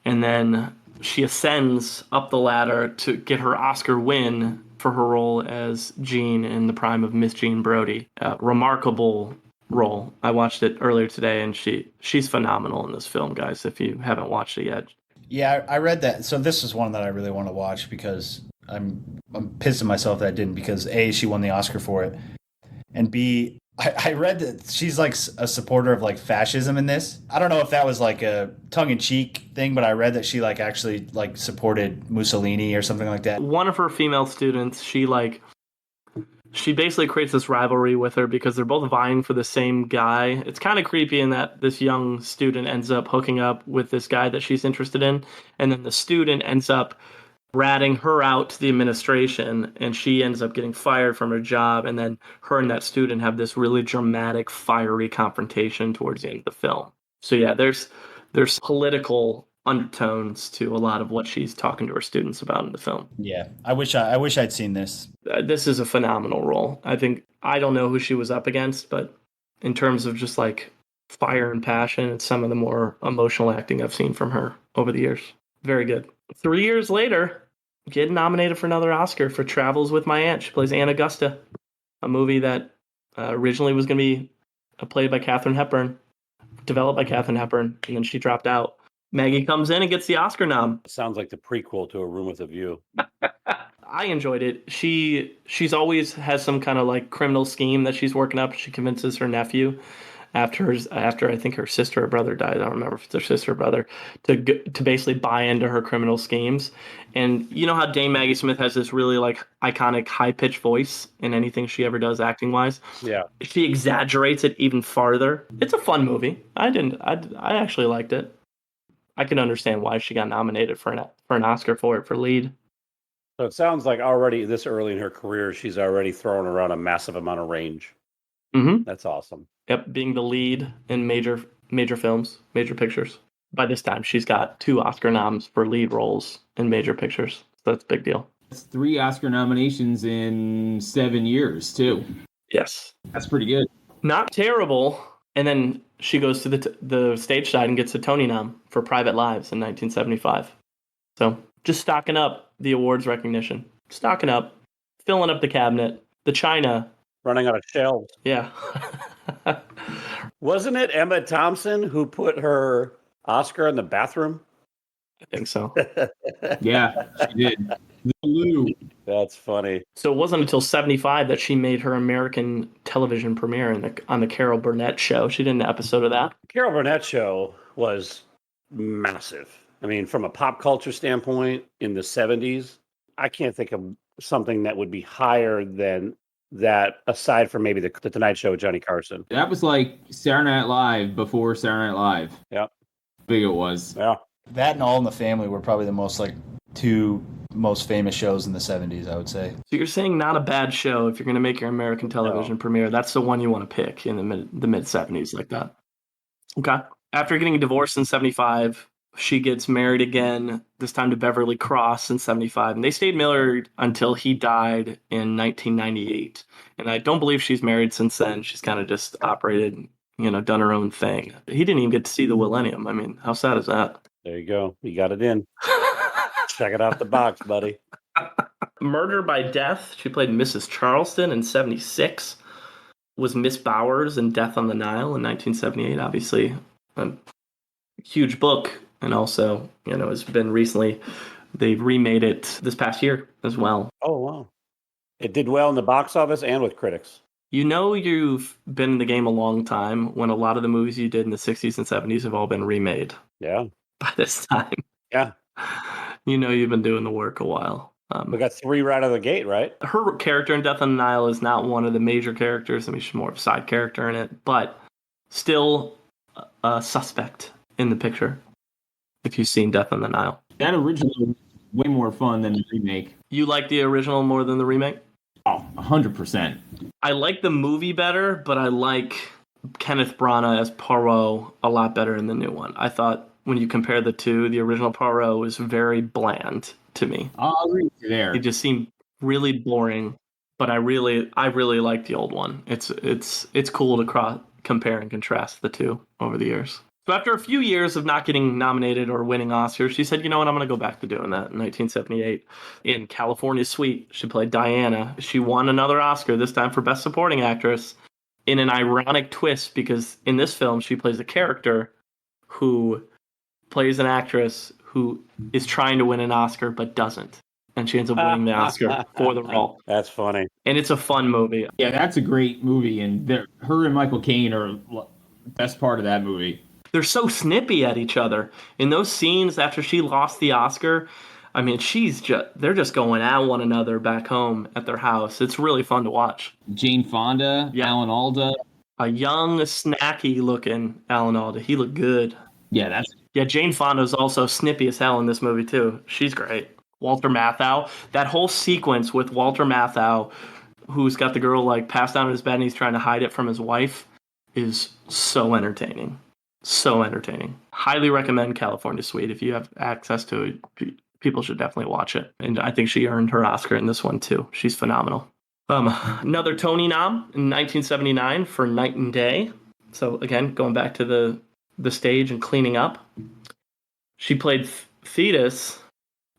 And then she ascends up the ladder to get her Oscar win for her role as Jean in the prime of Miss Jean Brodie. Remarkable role. I watched it earlier today, and she's phenomenal in this film, guys, if you haven't watched it yet. Yeah, I read that. So this is one that I really want to watch because I'm pissed at myself that I didn't, because A, she won the Oscar for it, and B, I read that she's like a supporter of like fascism in this. I don't know if that was like a tongue-in-cheek thing, but I read that she like actually like supported Mussolini or something like that. One of her female students, she basically creates this rivalry with her because they're both vying for the same guy. It's kind of creepy in that this young student ends up hooking up with this guy that she's interested in, and then the student ends up ratting her out to the administration, and she ends up getting fired from her job, and then her and that student have this really dramatic, fiery confrontation towards the end of the film. So yeah, there's political undertones to a lot of what she's talking to her students about in the film. Yeah, I wish I'd seen this. This is a phenomenal role. I don't know who she was up against, but in terms of just like fire and passion, it's some of the more emotional acting I've seen from her over the years. Very good. 3 years later, getting nominated for another Oscar for Travels with My Aunt. She plays Aunt Augusta, a movie that originally was going to be played by Katharine Hepburn, developed by Katharine Hepburn, and then she dropped out. Maggie comes in and gets the Oscar nom. Sounds like the prequel to A Room with a View. I enjoyed it. She's always has some kind of like criminal scheme that she's working up. She convinces her nephew after I think her sister or brother died. I don't remember if it's her sister or brother, to basically buy into her criminal schemes. And you know how Dame Maggie Smith has this really like iconic high pitched voice in anything she ever does acting wise. Yeah, she exaggerates it even farther. It's a fun movie. I actually liked it. I can understand why she got nominated for an Oscar for it for lead. So it sounds like already this early in her career, she's already throwing around a massive amount of range. Mm-hmm. That's awesome. Yep, being the lead in major films, major pictures. By this time, she's got 2 Oscar noms for lead roles in major pictures. So that's a big deal. That's 3 Oscar nominations in 7 years, too. Yes. That's pretty good. Not terrible. And then she goes to the stage side and gets a Tony nom for Private Lives in 1975. So just stocking up the awards recognition. Stocking up, filling up the cabinet, the china. Running out of shelves. Yeah. Wasn't it Emma Thompson who put her Oscar in the bathroom? I think so. Yeah, she did. The Lou. That's funny. So it wasn't until 75 that she made her American television premiere on the Carol Burnett show. She did an episode of that. Carol Burnett show was massive. I mean, from a pop culture standpoint in the 70s, I can't think of something that would be higher than that, aside from maybe the Tonight Show with Johnny Carson. That was like Saturday Night Live before Saturday Night Live. Yeah. Big it was. Yeah. That and All in the Family were probably the most like 2 most famous shows in the 70s, I would say. So you're saying not a bad show if you're going to make your American television premiere. That's the one you want to pick in the mid 70s like that. Okay. After getting divorced in 75, she gets married again, this time to Beverly Cross in 75. And they stayed married until he died in 1998. And I don't believe she's married since then. She's kind of just operated, done her own thing. He didn't even get to see the Millennium. I mean, how sad is that? There you go. You got it in. Check it off the box, buddy. Murder by Death. She played Mrs. Charleston in 76. Was Miss Bowers in Death on the Nile in 1978. Obviously, a huge book. And also, has been recently, they've remade it this past year as well. Oh, wow. It did well in the box office and with critics. You've been in the game a long time when a lot of the movies you did in the 60s and 70s have all been remade. Yeah. by this time. Yeah. You know you've been doing the work a while. We got 3 right out of the gate, right? Her character in Death on the Nile is not one of the major characters. I mean, she's more of a side character in it, but still a suspect in the picture. If you've seen Death on the Nile. That original was way more fun than the remake. You like the original more than the remake? Oh, 100%. I like the movie better, but I like Kenneth Branagh as Poirot a lot better in the new one. I thought when you compare the two, the original Poirot was very bland to me. I'll agree with you there. It just seemed really boring, but I really like the old one. It's cool to compare and contrast the two over the years. So after a few years of not getting nominated or winning Oscars, she said, you know what, I'm going to go back to doing that. In 1978, in California Suite, she played Diana. She won another Oscar, this time for Best Supporting Actress, in an ironic twist, because in this film, she plays a character who plays an actress who is trying to win an Oscar but doesn't. And she ends up winning the Oscar for the role. That's funny. And it's a fun movie. Yeah, that's a great movie, and her and Michael Caine are the best part of that movie. They're so snippy at each other. In those scenes after she lost the Oscar, I mean, they're just going at one another back home at their house. It's really fun to watch. Jane Fonda, Alan Alda. A young, snacky-looking Alan Alda. He looked good. Yeah, Jane Fonda's also snippy as hell in this movie, too. She's great. Walter Matthau. That whole sequence with Walter Matthau, who's got the girl, like, passed down in his bed and he's trying to hide it from his wife, is so entertaining. So entertaining. Highly recommend California Suite. If you have access to it, people should definitely watch it. And I think she earned her Oscar in this one, too. She's phenomenal. Another Tony nom in 1979 for Night and Day. So, again, going back to the stage and cleaning up. She played Thetis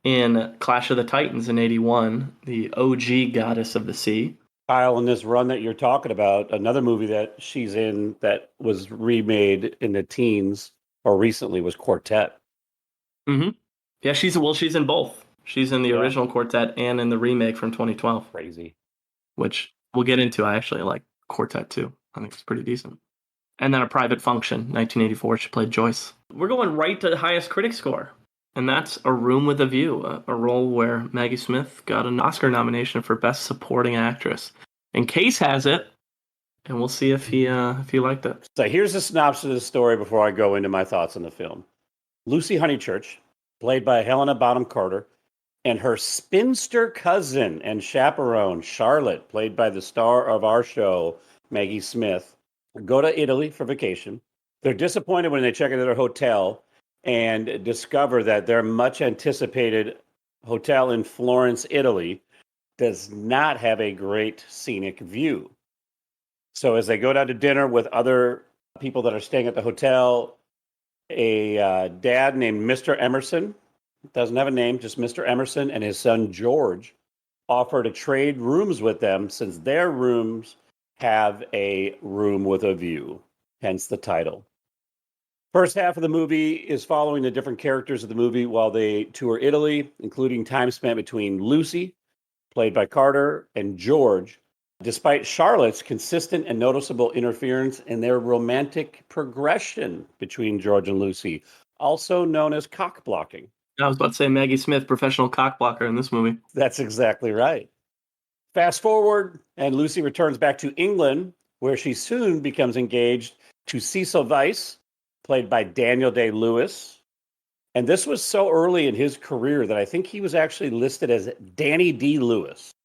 in Clash of the Titans in 81, the OG goddess of the sea. Kyle, in this run that you're talking about, another movie that she's in that was remade in the teens or recently was Quartet. Mm-hmm. Yeah, she's in both. She's in the original Quartet and in the remake from 2012. Crazy. Which we'll get into. I actually like Quartet too. I think it's pretty decent. And then A Private Function, 1984, she played Joyce. We're going right to the highest critic score. And that's A Room with a View, a role where Maggie Smith got an Oscar nomination for Best Supporting Actress. And Case has it, and we'll see if he liked it. So here's the synopsis of the story before I go into my thoughts on the film. Lucy Honeychurch, played by Helena Bonham Carter, and her spinster cousin and chaperone, Charlotte, played by the star of our show, Maggie Smith, go to Italy for vacation. They're disappointed when they check into their hotel and discover that their much anticipated hotel in Florence, Italy, does not have a great scenic view. So as they go down to dinner with other people that are staying at the hotel, a dad named Mr. Emerson, doesn't have a name, just Mr. Emerson, and his son George offer to trade rooms with them since their rooms have a room with a view, hence the title. First half of the movie is following the different characters of the movie while they tour Italy, including time spent between Lucy, played by Carter, and George, despite Charlotte's consistent and noticeable interference in their romantic progression between George and Lucy, also known as cock blocking. I was about to say Maggie Smith, professional cock blocker in this movie. That's exactly right. Fast forward, and Lucy returns back to England, where she soon becomes engaged to Cecil Vyse, played by Daniel Day-Lewis. And this was so early in his career that I think he was actually listed as Danny D. Lewis.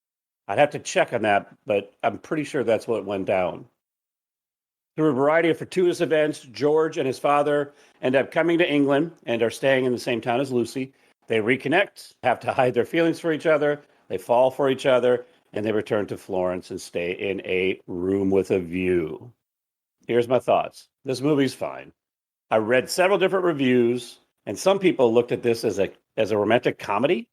I'd have to check on that, but I'm pretty sure that's what went down. Through a variety of fortuitous events, George and his father end up coming to England and are staying in the same town as Lucy. They reconnect, have to hide their feelings for each other, they fall for each other, and they return to Florence and stay in a room with a view. Here's my thoughts. This movie's fine. I read several different reviews, and some people looked at this as a romantic comedy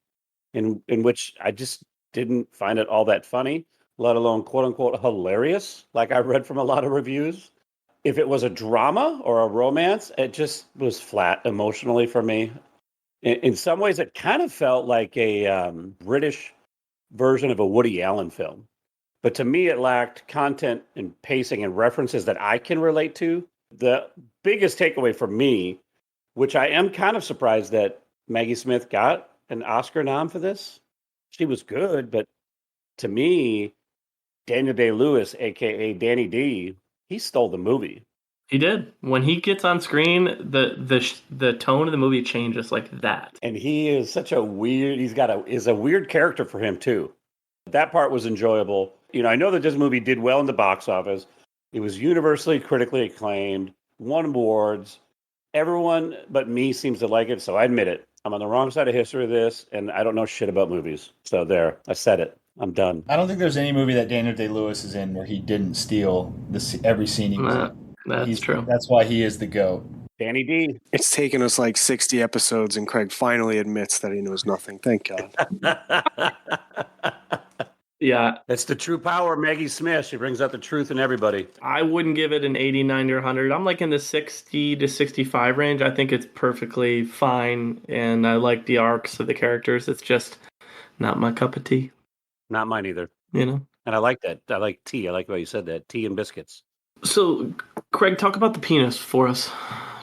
in which I just didn't find it all that funny, let alone quote-unquote hilarious, like I read from a lot of reviews. If it was a drama or a romance, it just was flat emotionally for me. In some ways, it kind of felt like a British version of a Woody Allen film. But to me, it lacked content and pacing and references that I can relate to. The biggest takeaway for me which I am kind of surprised that Maggie Smith got an Oscar nom for this. She was good, but to me, Daniel Day-Lewis, a.k.a. Danny D, he stole the movie. He did. When he gets on screen, the tone of the movie changes like that. And he is such a weird, is a weird character for him too. That part was enjoyable. You know, I know that this movie did well in the box office. It was universally critically acclaimed, won awards. Everyone but me seems to like it, so I admit it. I'm on the wrong side of history of this, and I don't know shit about movies. So there, I said it. I'm done. I don't think there's any movie that Daniel Day-Lewis is in where he didn't steal every scene he was in. That's true. That's why he is the GOAT. Danny D. It's taken us like 60 episodes, and Craig finally admits that he knows nothing. Thank God. Yeah. It's the true power of Maggie Smith. She brings out the truth in everybody. I wouldn't give it an 80, 90, or 100. I'm like in the 60 to 65 range. I think it's perfectly fine, and I like the arcs of the characters. It's just not my cup of tea. Not mine either. You know? And I like that. I like tea. I like why you said that. Tea and biscuits. So, Craig, talk about the penis for us.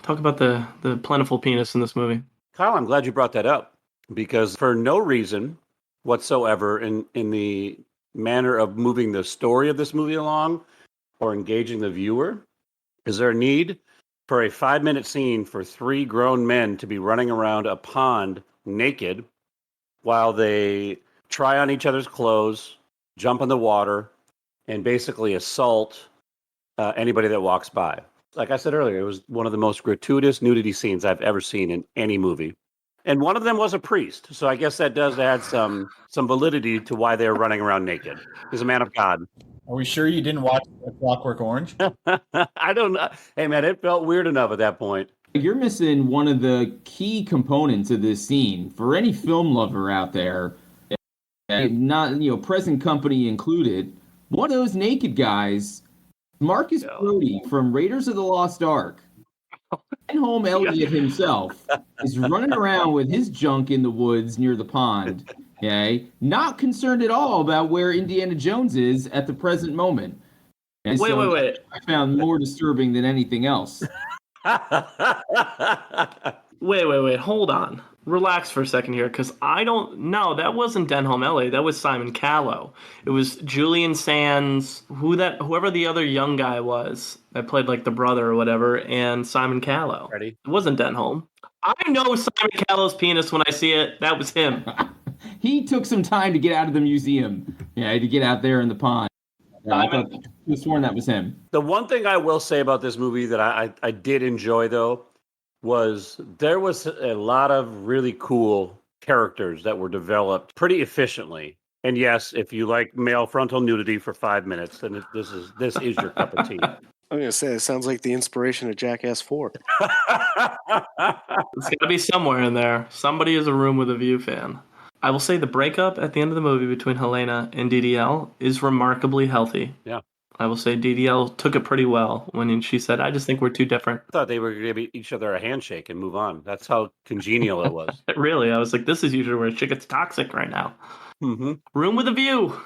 Talk about the plentiful penis in this movie. Kyle, I'm glad you brought that up, because for no reason whatsoever in the manner of moving the story of this movie along or engaging the viewer, is there a need for a 5-minute scene for 3 grown men to be running around a pond naked while they try on each other's clothes, jump in the water, and basically assault anybody that walks by. Like I said earlier, it was one of the most gratuitous nudity scenes I've ever seen in any movie. And one of them was a priest. So I guess that does add some validity to why they're running around naked. He's a man of God. Are we sure you didn't watch Clockwork Orange? I don't know. Hey, man, it felt weird enough at that point. You're missing one of the key components of this scene. For any film lover out there, not present company included, one of those naked guys, Marcus Brody from Raiders of the Lost Ark, and home Elliot himself, is running around with his junk in the woods near the pond, okay? Not concerned at all about where Indiana Jones is at the present moment. And Wait. I found more disturbing than anything else. Wait. Hold on. Relax for a second here, because that wasn't Denholm Elliott. That was Simon Callow. It was Julian Sands, whoever the other young guy was that played like the brother or whatever, and Simon Callow. Ready? It wasn't Denholm. I know Simon Callow's penis when I see it. That was him. He took some time to get out of the museum, to get out there in the pond. I thought I was sworn that was him. The one thing I will say about this movie that I did enjoy, though, was there was a lot of really cool characters that were developed pretty efficiently. And yes, if you like male frontal nudity for 5 minutes, then this is your cup of tea. I'm going to say, it sounds like the inspiration of Jackass 4. It's got to be somewhere in there. Somebody is a Room with a View fan. I will say the breakup at the end of the movie between Helena and DDL is remarkably healthy. Yeah. I will say DDL took it pretty well when she said, I just think we're too different. I thought they were going to give each other a handshake and move on. That's how congenial it was. Really, I was like, this is usually where shit gets toxic right now. Mm-hmm. Room with a View.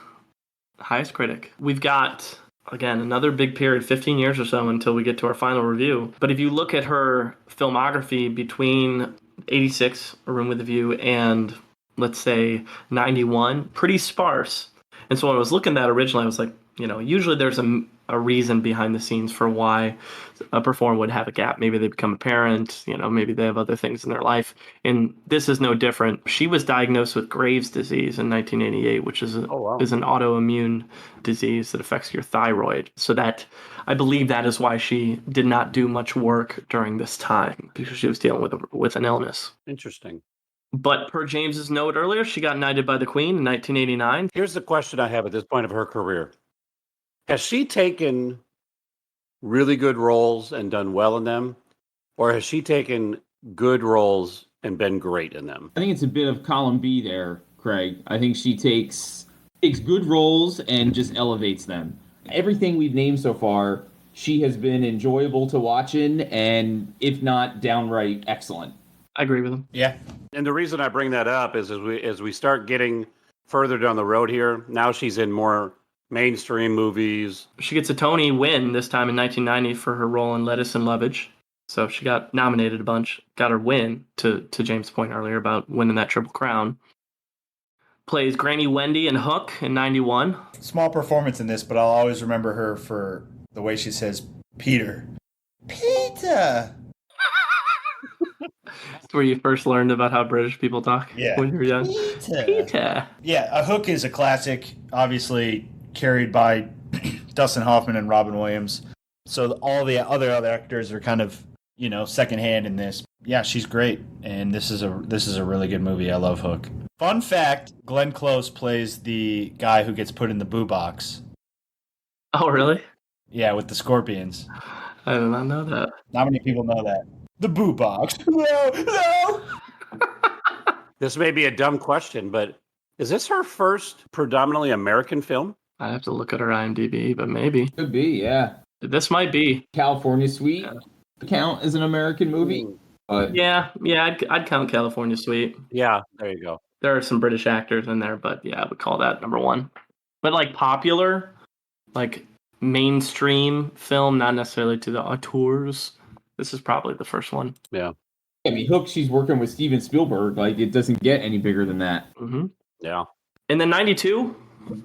Highest critic. We've got, again, another big period, 15 years or so until we get to our final review. But if you look at her filmography between 86, A Room with a View, and let's say 91, pretty sparse. And so when I was looking at that originally, I was like, usually there's a reason behind the scenes for why a performer would have a gap. Maybe they become a parent, maybe they have other things in their life. And this is no different. She was diagnosed with Graves' disease in 1988, which is an autoimmune disease that affects your thyroid. So that, I believe that is why she did not do much work during this time, because she was dealing with an illness. Interesting. But per James's note earlier, she got knighted by the Queen in 1989. Here's the question I have at this point of her career. Has she taken really good roles and done well in them? Or has she taken good roles and been great in them? I think it's a bit of column B there, Craig. I think she takes good roles and just elevates them. Everything we've named so far, she has been enjoyable to watch in, and if not downright excellent. I agree with him. Yeah. And the reason I bring that up is as we start getting further down the road here, now she's in more mainstream movies. She gets a Tony win this time in 1990 for her role in Lettuce and Lovage. So she got nominated a bunch, got her win, to James' point earlier about winning that Triple Crown. Plays Granny Wendy in Hook in 91. Small performance in this, but I'll always remember her for the way she says Peter. Peter! That's where you first learned about how British people talk when you were young. Peter. Yeah, A Hook is a classic, obviously carried by Dustin Hoffman and Robin Williams. So all the other actors are kind of, secondhand in this. Yeah, she's great, and this is a really good movie. I love Hook. Fun fact, Glenn Close plays the guy who gets put in the boo box. Oh, really? Yeah, with the Scorpions. I did not know that. Not many people know that. The boo box. No. This may be a dumb question, but is this her first predominantly American film? I have to look at her IMDb, but maybe. Could be, yeah. This might be. California Suite count as an American movie. Yeah, I'd count California Suite. Yeah, there you go. There are some British actors in there, but yeah, I would call that number one. But like popular, like mainstream film, not necessarily to the auteurs. This is probably the first one. Yeah. I mean, Hook, she's working with Steven Spielberg. Like, it doesn't get any bigger than that. Mm-hmm. Yeah. And then 92,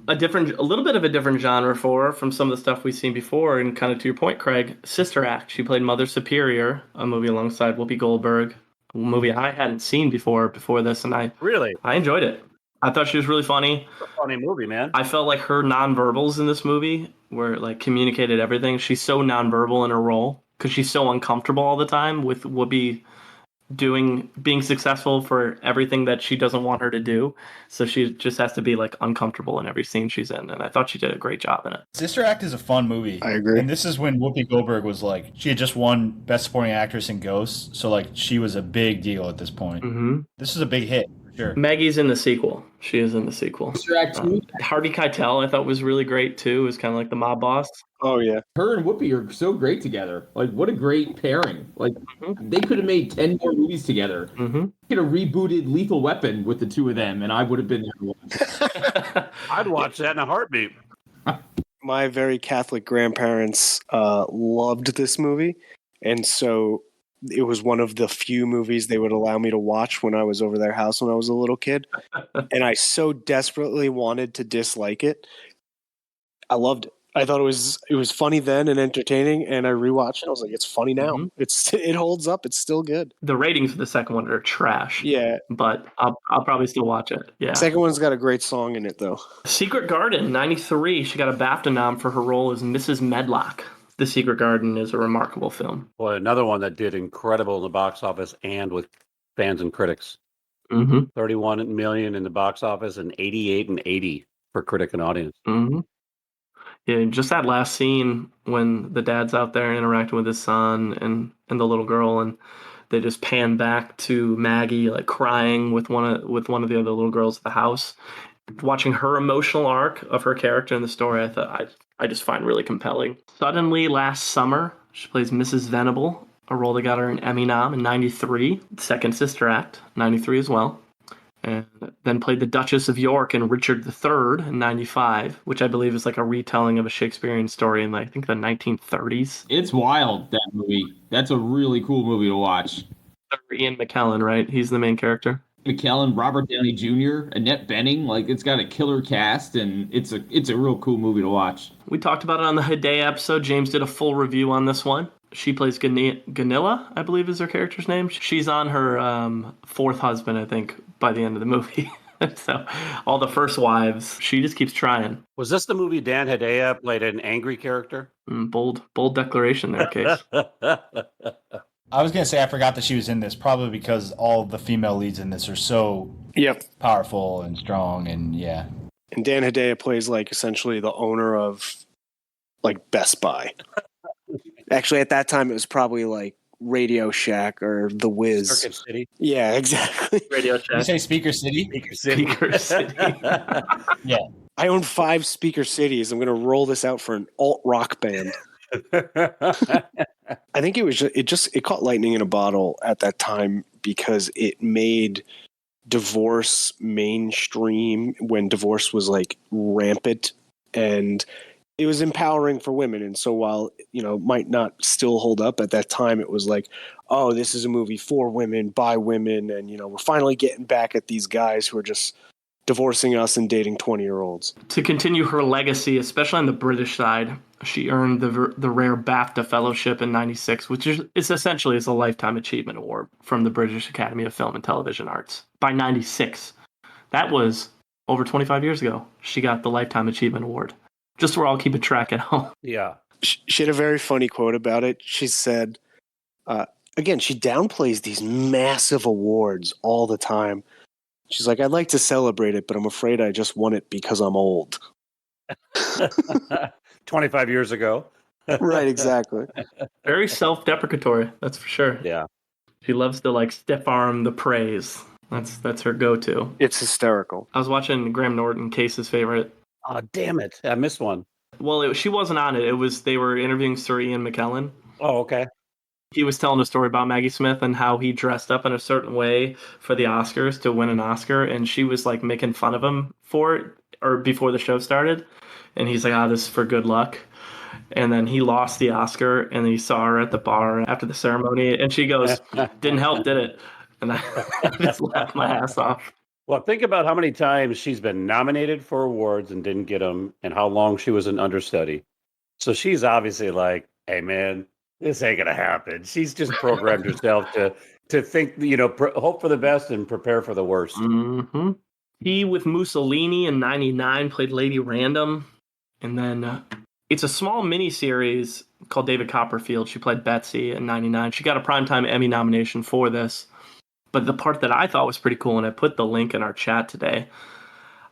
a little bit of a different genre for her from some of the stuff we've seen before. And kind of to your point, Craig, Sister Act. She played Mother Superior, a movie alongside Whoopi Goldberg, a movie I hadn't seen before this, and I enjoyed it. I thought she was really funny. It's a funny movie, man. I felt like her nonverbals in this movie were like communicated everything. She's so nonverbal in her role because she's so uncomfortable all the time with Whoopi being successful for everything that she doesn't want her to do. So she just has to be like uncomfortable in every scene she's in. And I thought she did a great job in it. Sister Act is a fun movie. I agree. And this is when Whoopi Goldberg was like, she had just won Best Supporting Actress in Ghosts. So like she was a big deal at this point. Mm-hmm. This is a big hit. Sure. Maggie's in the sequel. She is in the sequel. Sister Act 2. Harvey Keitel I thought was really great too. It was kind of like the mob boss. Oh, yeah. Her and Whoopi are so great together. Like, what a great pairing. Like, they could have made 10 more movies together. Mm-hmm. Could have rebooted Lethal Weapon with the two of them, and I would have been there to watch. I'd watch that in a heartbeat. My very Catholic grandparents loved this movie, and so it was one of the few movies they would allow me to watch when I was over their house when I was a little kid. And I so desperately wanted to dislike it. I loved it. I thought it was funny then and entertaining, and I rewatched it. I was like, it's funny now. Mm-hmm. It holds up. It's still good. The ratings for the second one are trash. Yeah, but I'll probably still watch it. Yeah. Second one's got a great song in it though. Secret Garden, 93. She got a BAFTA nom for her role as Mrs. Medlock. The Secret Garden is a remarkable film. Well, another one that did incredible in the box office and with fans and critics. Mm-hmm. 31 million in the box office and 88 and 80 for critic and audience. Mm-hmm. Yeah, just that last scene when the dad's out there interacting with his son and the little girl, and they just pan back to Maggie like crying with one of the other little girls at the house. Watching her emotional arc of her character in the story, I just find really compelling. Suddenly, last summer, she plays Mrs. Venable, a role that got her an Emmy nom in 93. Second Sister Act, 93 as well. And then played the Duchess of York in Richard III in 95, which I believe is like a retelling of a Shakespearean story in, I think, the 1930s. It's wild, that movie. That's a really cool movie to watch. Ian McKellen, right? He's the main character. McKellen, Robert Downey Jr., Annette Bening, like it's got a killer cast, and it's a real cool movie to watch. We talked about it on the Hidey episode. James did a full review on this one. She plays Ganilla, I believe is her character's name. She's on her fourth husband, I think, by the end of the movie. So all the first wives, she just keeps trying. Was this the movie Dan Hedaya played an angry character? Bold declaration there, Case. I was going to say I forgot that she was in this, probably because all the female leads in this are so powerful and strong, and yeah. And Dan Hedaya plays like essentially the owner of like Best Buy. Actually, at that time, it was probably like Radio Shack or The Wiz. Circuit City. Yeah, exactly. Radio Shack. You say Speaker City? Speaker City. Yeah. I own 5 Speaker Cities. I'm going to roll this out for an alt-rock band. I think it caught lightning in a bottle at that time because it made divorce mainstream when divorce was like rampant, and it was empowering for women. And so while, might not still hold up at that time, it was like, oh, this is a movie for women, by women. And, we're finally getting back at these guys who are just divorcing us and dating 20-year-olds. To continue her legacy, especially on the British side, she earned the rare BAFTA Fellowship in '96, which is essentially a Lifetime Achievement Award from the British Academy of Film and Television Arts. By '96. That was over 25 years ago. She got the Lifetime Achievement Award. Just so we're all keeping track at home. Yeah. She had a very funny quote about it. She said, again, she downplays these massive awards all the time. She's like, I'd like to celebrate it, but I'm afraid I just won it because I'm old. 25 years ago. Right, exactly. Very self-deprecatory, that's for sure. Yeah. She loves to stiff arm the praise. That's her go-to. It's hysterical. I was watching Graham Norton, Case's favorite. Oh, damn it. I missed one. Well, she wasn't on it. They were interviewing Sir Ian McKellen. Oh, okay. He was telling a story about Maggie Smith and how he dressed up in a certain way for the Oscars to win an Oscar. And she was making fun of him for it, or before the show started. And he's like, this is for good luck. And then he lost the Oscar, and he saw her at the bar after the ceremony. And she goes, didn't help, did it? And I just laughed my ass off. Well, think about how many times she's been nominated for awards and didn't get them, and how long she was an understudy. So she's obviously like, hey, man, this ain't going to happen. She's just programmed herself to think, hope for the best and prepare for the worst. Mm-hmm. He, with Mussolini in '99, played Lady Random. And then it's a small miniseries called David Copperfield. She played Betsy in '99. She got a Primetime Emmy nomination for this. But the part that I thought was pretty cool, and I put the link in our chat today,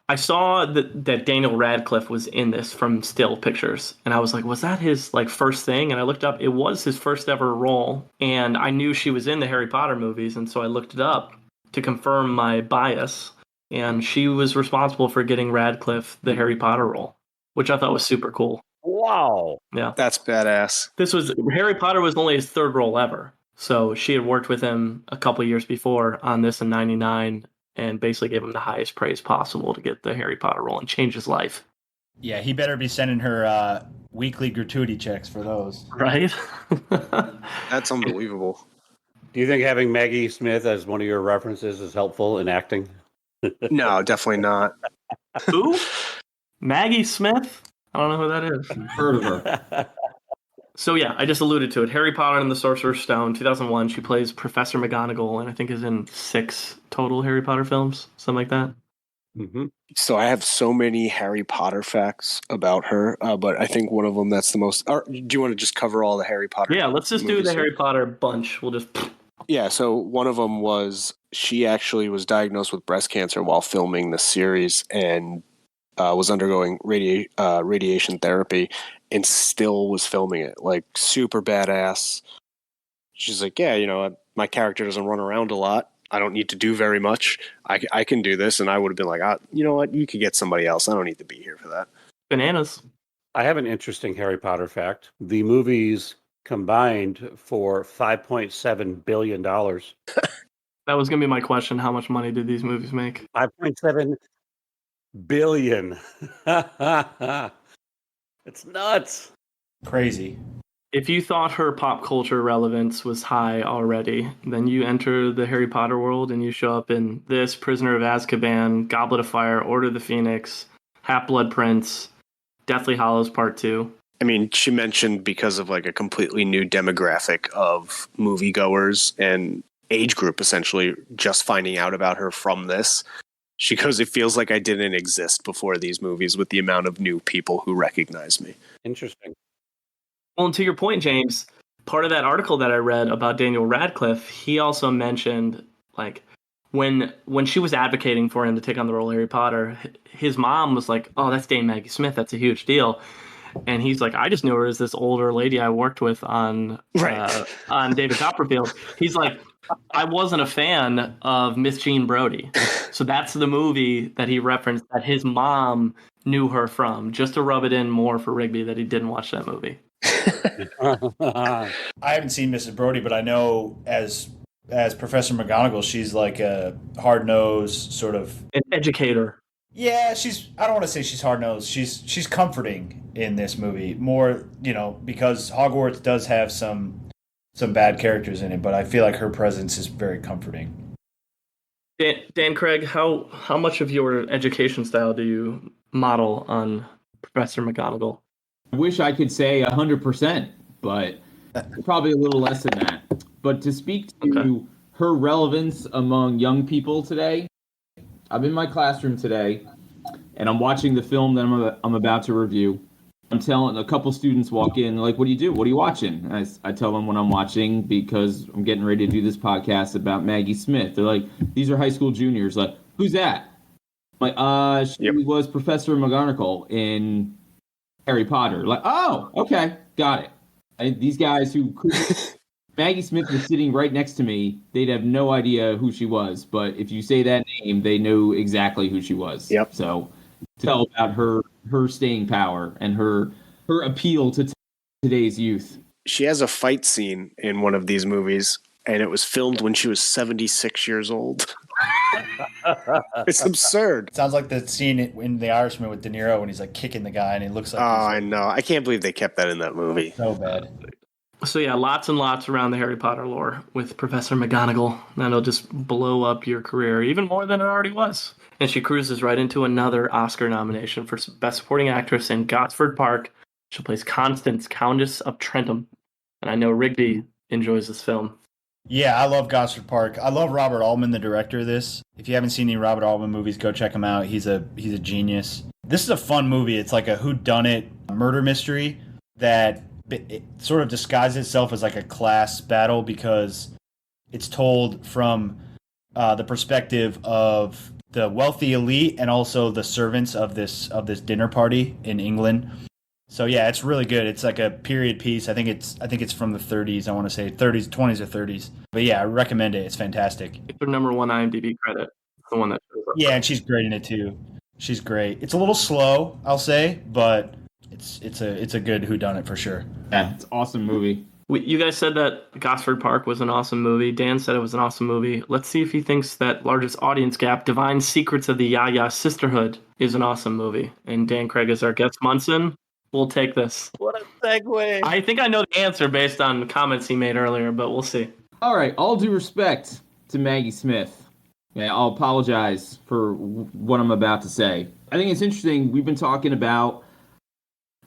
I saw that Daniel Radcliffe was in this from still pictures. And I was like, was that his first thing? And I looked up, it was his first ever role. And I knew she was in the Harry Potter movies. And so I looked it up to confirm my bias. And she was responsible for getting Radcliffe the Harry Potter role, which I thought was super cool. Wow. Yeah. That's badass. Harry Potter was only his third role ever. So she had worked with him a couple of years before on this in '99 and basically gave him the highest praise possible to get the Harry Potter role and change his life. Yeah, he better be sending her weekly gratuity checks for those. Right? That's unbelievable. Do you think having Maggie Smith as one of your references is helpful in acting? No, definitely not. Who? Maggie Smith? I don't know who that is. Heard of her. So yeah, I just alluded to it. Harry Potter and the Sorcerer's Stone, 2001. She plays Professor McGonagall, and I think is in 6 total Harry Potter films, something like that. Mm-hmm. So I have so many Harry Potter facts about her, but I think one of them that's the most... do you want to just cover all the Harry Potter? Yeah, let's just do the Harry Potter bunch. We'll just... Yeah, so one of them was she actually was diagnosed with breast cancer while filming the series and was undergoing radiation therapy and still was filming it. Super badass. She's like, yeah, my character doesn't run around a lot. I don't need to do very much. I can do this. And I would have been like, you know what? You could get somebody else. I don't need to be here for that. Bananas. I have an interesting Harry Potter fact. The movies combined for $5.7 billion. That was going to be my question. How much money did these movies make? 5.7 billion. It's nuts. Crazy. If you thought her pop culture relevance was high already, then you enter the Harry Potter world and you show up in this, Prisoner of Azkaban, Goblet of Fire, Order of the Phoenix, Half-Blood Prince, Deathly Hallows Part 2. I mean, she mentioned because of a completely new demographic of moviegoers and age group, essentially, just finding out about her from this. She goes, it feels like I didn't exist before these movies with the amount of new people who recognize me. Interesting. Well, and to your point, James, part of that article that I read about Daniel Radcliffe, he also mentioned, when she was advocating for him to take on the role of Harry Potter, his mom was like, oh, that's Dame Maggie Smith. That's a huge deal. And he's like, I just knew her as this older lady I worked with on David Copperfield. He's like, I wasn't a fan of Miss Jean Brodie. So that's the movie that he referenced that his mom knew her from, just to rub it in more for Rigby that he didn't watch that movie. I haven't seen Mrs. Brodie, but I know as Professor McGonagall, she's like a hard-nosed sort of... An educator. Yeah, I don't want to say she's hard-nosed. She's comforting in this movie. More, because Hogwarts does have some bad characters in it, but I feel like her presence is very comforting. Dan Craig, how much of your education style do you model on Professor McGonagall? I wish I could say 100%, but probably a little less than that. But to speak to her relevance among young people today, I'm in my classroom today, and I'm watching the film that I'm about to review. I'm telling a couple students walk in, like, what do you do? What are you watching? I tell them what I'm watching because I'm getting ready to do this podcast about Maggie Smith. They're like, these are high school juniors. Like, who's that? I'm like, she was Professor McGonagall in Harry Potter. Like, oh, okay, got it. These guys who Maggie Smith was sitting right next to me, they'd have no idea who she was. But if you say that name, they know exactly who she was. Yep. So tell about her staying power and her appeal to today's youth. She has a fight scene in one of these movies, and it was filmed when she was 76 years old. It's absurd. Sounds like the scene in The Irishman with De Niro when he's like kicking the guy and it looks like I know. I can't believe they kept that in that movie. So bad. So yeah, lots and lots around the Harry Potter lore with Professor McGonagall. That'll just blow up your career even more than it already was. And she cruises right into another Oscar nomination for Best Supporting Actress in Gosford Park. She plays Constance, Countess of Trentham. And I know Rigby enjoys this film. Yeah, I love Gosford Park. I love Robert Altman, the director of this. If you haven't seen any Robert Altman movies, go check him out. He's a genius. This is a fun movie. It's like a whodunit murder mystery that it sort of disguises itself as like a class battle because it's told from the perspective of the wealthy elite and also the servants of this dinner party in England. So yeah, it's really good. It's like a period piece. I think it's from the 30s. I want to say 30s, 20s or 30s. But yeah, I recommend it. It's fantastic. It's her number one IMDb credit. The one that shows up. Yeah, and she's great in it too. She's great. It's a little slow, I'll say, but it's a good whodunit for sure. Yeah, it's an awesome movie. You guys said that Gosford Park was an awesome movie. Dan said it was an awesome movie. Let's see if he thinks that largest audience gap, Divine Secrets of the Yaya Sisterhood, is an awesome movie. And Dan Craig is our guest. Munson, we'll take this. What a segue. I think I know the answer based on comments he made earlier, but we'll see. All right, all due respect to Maggie Smith. Yeah, I'll apologize for what I'm about to say. I think it's interesting. We've been talking about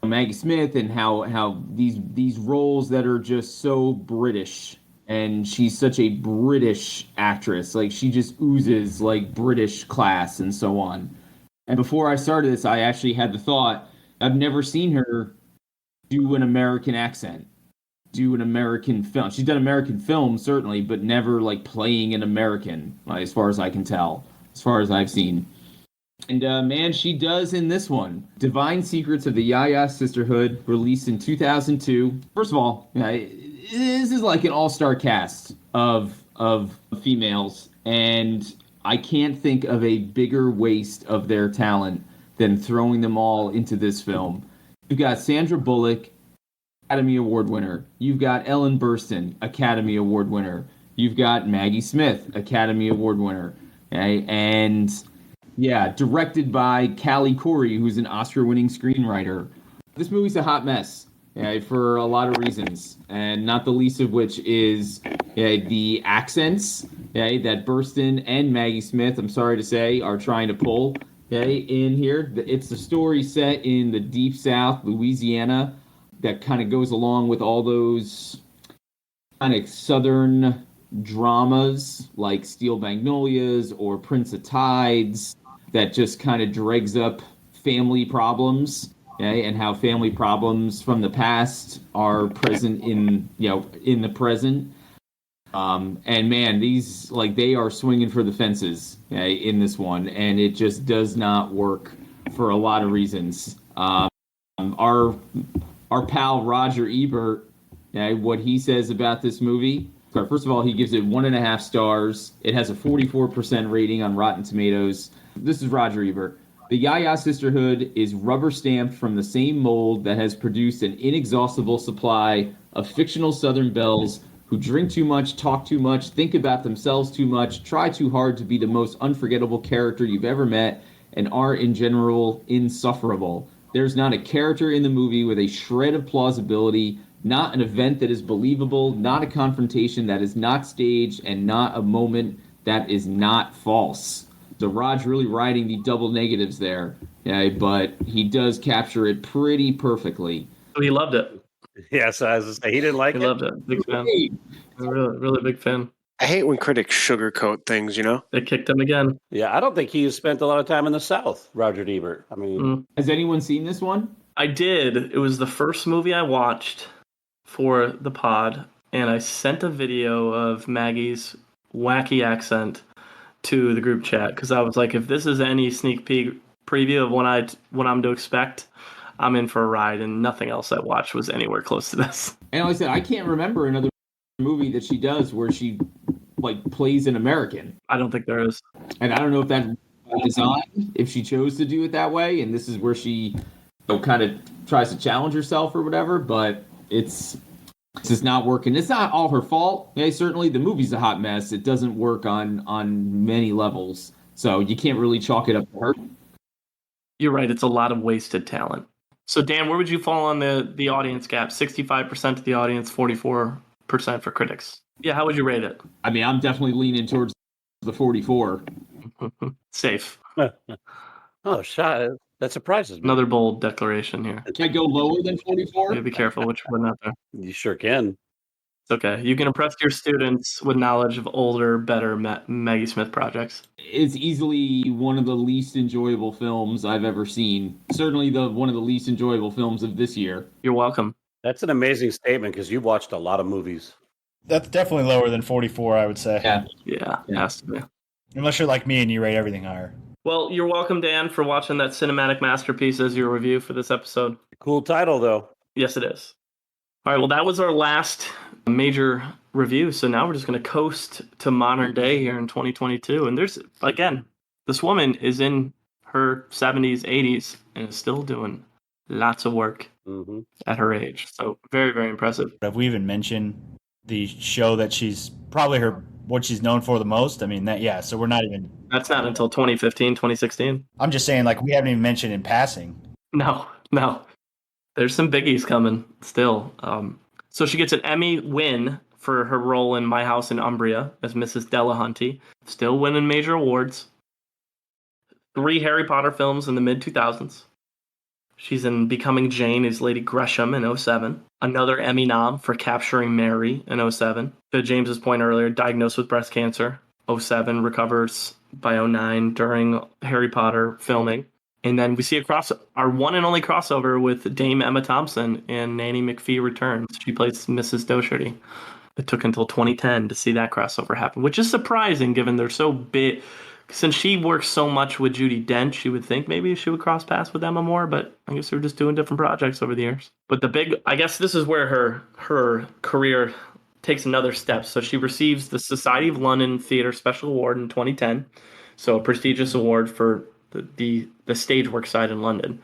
Maggie Smith and how these roles that are just so British, and she's such a British actress. Like, she just oozes like British class and so on. And before I started this, I actually had the thought, I've never seen her do an American accent, do an American film. She's done American films, certainly, but never like playing an American, as far as I can tell, as far as I've seen. And man, she does in this one. Divine Secrets of the Yaya Sisterhood, released in 2002. First of all, this is like an all-star cast of females, and I can't think of a bigger waste of their talent than throwing them all into this film. You've got Sandra Bullock, Academy Award winner. You've got Ellen Burstyn, Academy Award winner. You've got Maggie Smith, Academy Award winner. Okay? And yeah, directed by Callie Corey, who's an Oscar-winning screenwriter. This movie's a hot mess, for a lot of reasons, and not the least of which is the accents that Burstyn and Maggie Smith, I'm sorry to say, are trying to pull in here. It's the story set in the Deep South, Louisiana, that kind of goes along with all those kind of Southern dramas like Steel Magnolias or Prince of Tides that just kind of dregs up family problems, and how family problems from the past are present in the present. And man, these, like, they are swinging for the fences in this one, and it just does not work for a lot of reasons. Our pal Roger Ebert, what he says about this movie. First of all, he gives it 1.5 stars. It has a 44% rating on Rotten Tomatoes. This is Roger Ebert. The Yaya Sisterhood is rubber stamped from the same mold that has produced an inexhaustible supply of fictional Southern belles who drink too much, talk too much, think about themselves too much, try too hard to be the most unforgettable character you've ever met, and are in general insufferable. There's not a character in the movie with a shred of plausibility, not an event that is believable, not a confrontation that is not staged, and not a moment that is not false. So Rod's really riding the double negatives there, but he does capture it pretty perfectly. He loved it. Yes, I was say he didn't like He it. loved it. Big fan. Really, really big fan. I hate when critics sugarcoat things, you know? They kicked him again. Yeah, I don't think he spent a lot of time in the South, Roger Ebert. I mean, Has anyone seen this one? I did. It was the first movie I watched for the pod, and I sent a video of Maggie's wacky accent to the group chat because I was like, if this is any sneak peek preview of what I'm to expect, I'm in for a ride, and nothing else I watched was anywhere close to this. And like I said, I can't remember another movie that she does where she plays an American. I don't think there is. And I don't know if that's designed, if she chose to do it that way, and this is where she kind of tries to challenge herself or whatever, but it's just not working. It's not all her fault. Yeah, certainly the movie's a hot mess. It doesn't work on many levels, so you can't really chalk it up to her. You're right. It's a lot of wasted talent. So, Dan, where would you fall on the audience gap? 65% of the audience, 44% for critics. Yeah, how would you rate it? I mean, I'm definitely leaning towards the 44. Safe. oh, shot. That surprises me. Another bold declaration here. Can I go lower than 44? Yeah, be careful what you're putting out there. You sure can. It's okay. You can impress your students with knowledge of older, better Maggie Smith projects. It's easily one of the least enjoyable films I've ever seen. Certainly one of the least enjoyable films of this year. You're welcome. That's an amazing statement because you've watched a lot of movies. That's definitely lower than 44, I would say. Yeah, it has to be. Unless you're like me and you rate everything higher. Well, you're welcome, Dan, for watching that cinematic masterpiece as your review for this episode. Cool title, though. Yes, it is. All right, well, that was our last major review. So now we're just going to coast to modern day here in 2022. And there's, again, this woman is in her 70s, 80s, and is still doing lots of work at her age. So very, very impressive. Have we even mentioned the show that she's probably what she's known for the most? I mean, so we're not even... That's not until 2015, 2016. I'm just saying, we haven't even mentioned in passing. No. There's some biggies coming still. So she gets an Emmy win for her role in My House in Umbria as Mrs. Delahunty. Still winning major awards. 3 Harry Potter films in the mid-2000s. She's in Becoming Jane as Lady Gresham in 2007. Another Emmy nom for Capturing Mary in 2007. To James's point earlier, diagnosed with breast cancer. 2007, recovers by 2009 during Harry Potter filming. And then we see our one and only crossover with Dame Emma Thompson in Nanny McPhee Returns. She plays Mrs. Doherty. It took until 2010 to see that crossover happen, which is surprising given they're so big. Since she works so much with Judi Dench, you would think maybe she would cross paths with Emma more, but I guess they're just doing different projects over the years. But I guess this is where her career takes another step. So she receives the Society of London Theatre Special Award in 2010. So a prestigious award for the stage work side in London.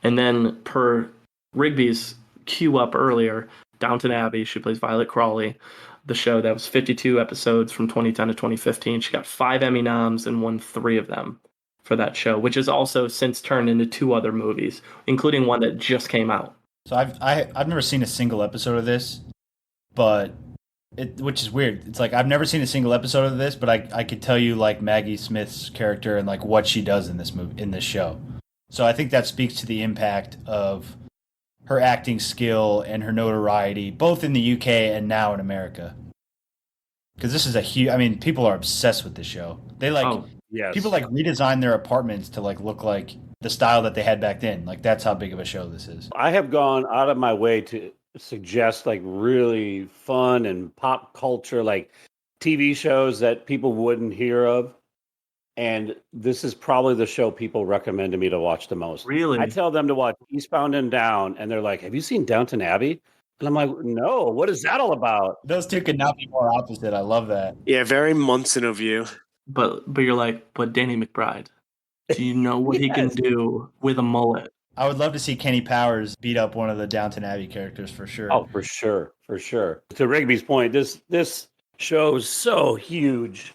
And then per Rigby's cue up earlier, Downton Abbey, she plays Violet Crawley, the show that was 52 episodes from 2010 to 2015. She got 5 Emmy noms and won 3 of them for that show, which is also since turned into 2 other movies, including one that just came out. So I've never seen a single episode of this, but which is weird. It's I've never seen a single episode of this, but I could tell you Maggie Smith's character and what she does in this show. So I think that speaks to the impact of her acting skill and her notoriety, both in the UK and now in America. Because this is a huge... people are obsessed with this show. They yes. People redesign their apartments to look like the style that they had back then. That's how big of a show this is. I have gone out of my way to suggest really fun and pop culture, TV shows that people wouldn't hear of. And this is probably the show people recommend to me to watch the most. Really? I tell them to watch Eastbound and Down, and they're like, have you seen Downton Abbey? And I'm like, no, what is that all about? Those two could not be more opposite. I love that. Yeah, very Munson of you. But you're but Danny McBride, do you know what he can do with a mullet? I would love to see Kenny Powers beat up one of the Downton Abbey characters for sure. Oh, for sure. To Rigby's point, this show is so huge.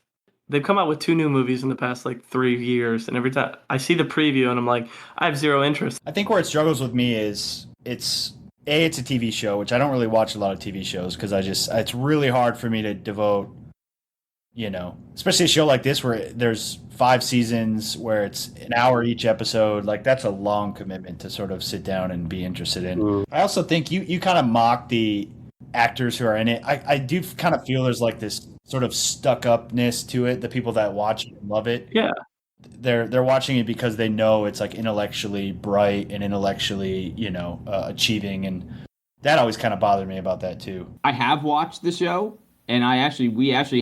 They've come out with 2 new movies in the past like 3 years, and every time I see the preview and I'm like, I have zero interest. I think where it struggles with me is it's a TV show, which I don't really watch a lot of TV shows because it's really hard for me to devote, especially a show like this where there's 5 seasons where it's an hour each episode. Like that's a long commitment to sort of sit down and be interested in. I also think you kind of mock the actors who are in it. I do kind of feel there's like this sort of stuck-upness to it. The people that watch it and love it, they're watching it because they know it's like intellectually bright and intellectually achieving, and that always kind of bothered me about that too. I have watched the show, and we actually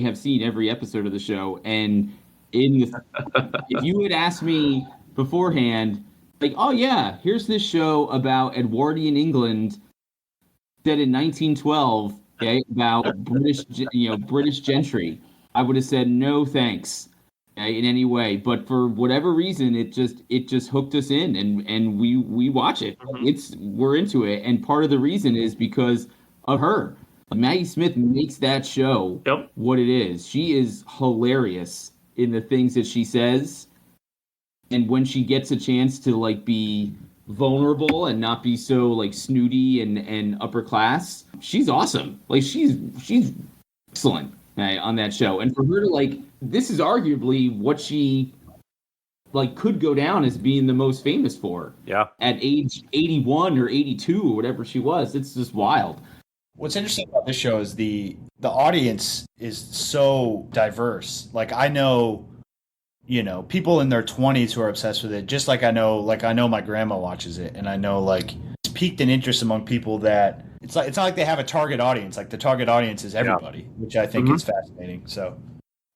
have seen every episode of the show, and if you had asked me beforehand, like, oh yeah, here's this show about Edwardian England set in 1912, okay, about British gentry, I would have said no thanks, okay, in any way. But for whatever reason, it just hooked us in, and we watch it. We're into it, and part of the reason is because of her. Maggie Smith makes that show what it is. She is hilarious in the things that she says, and when she gets a chance to like be vulnerable and not be so like snooty and upper class, she's awesome. Like she's excellent on that show. And for her to like, this is arguably what she like could go down as being the most famous for. Yeah. At age 81 or 82 or whatever she was. It's just wild. What's interesting about this show is the audience is so diverse. Like I know people in their 20s who are obsessed with it, just like I know my grandma watches it, and I know like it's piqued an interest among people that it's not like they have a target audience. Like the target audience is everybody, which I think is fascinating. So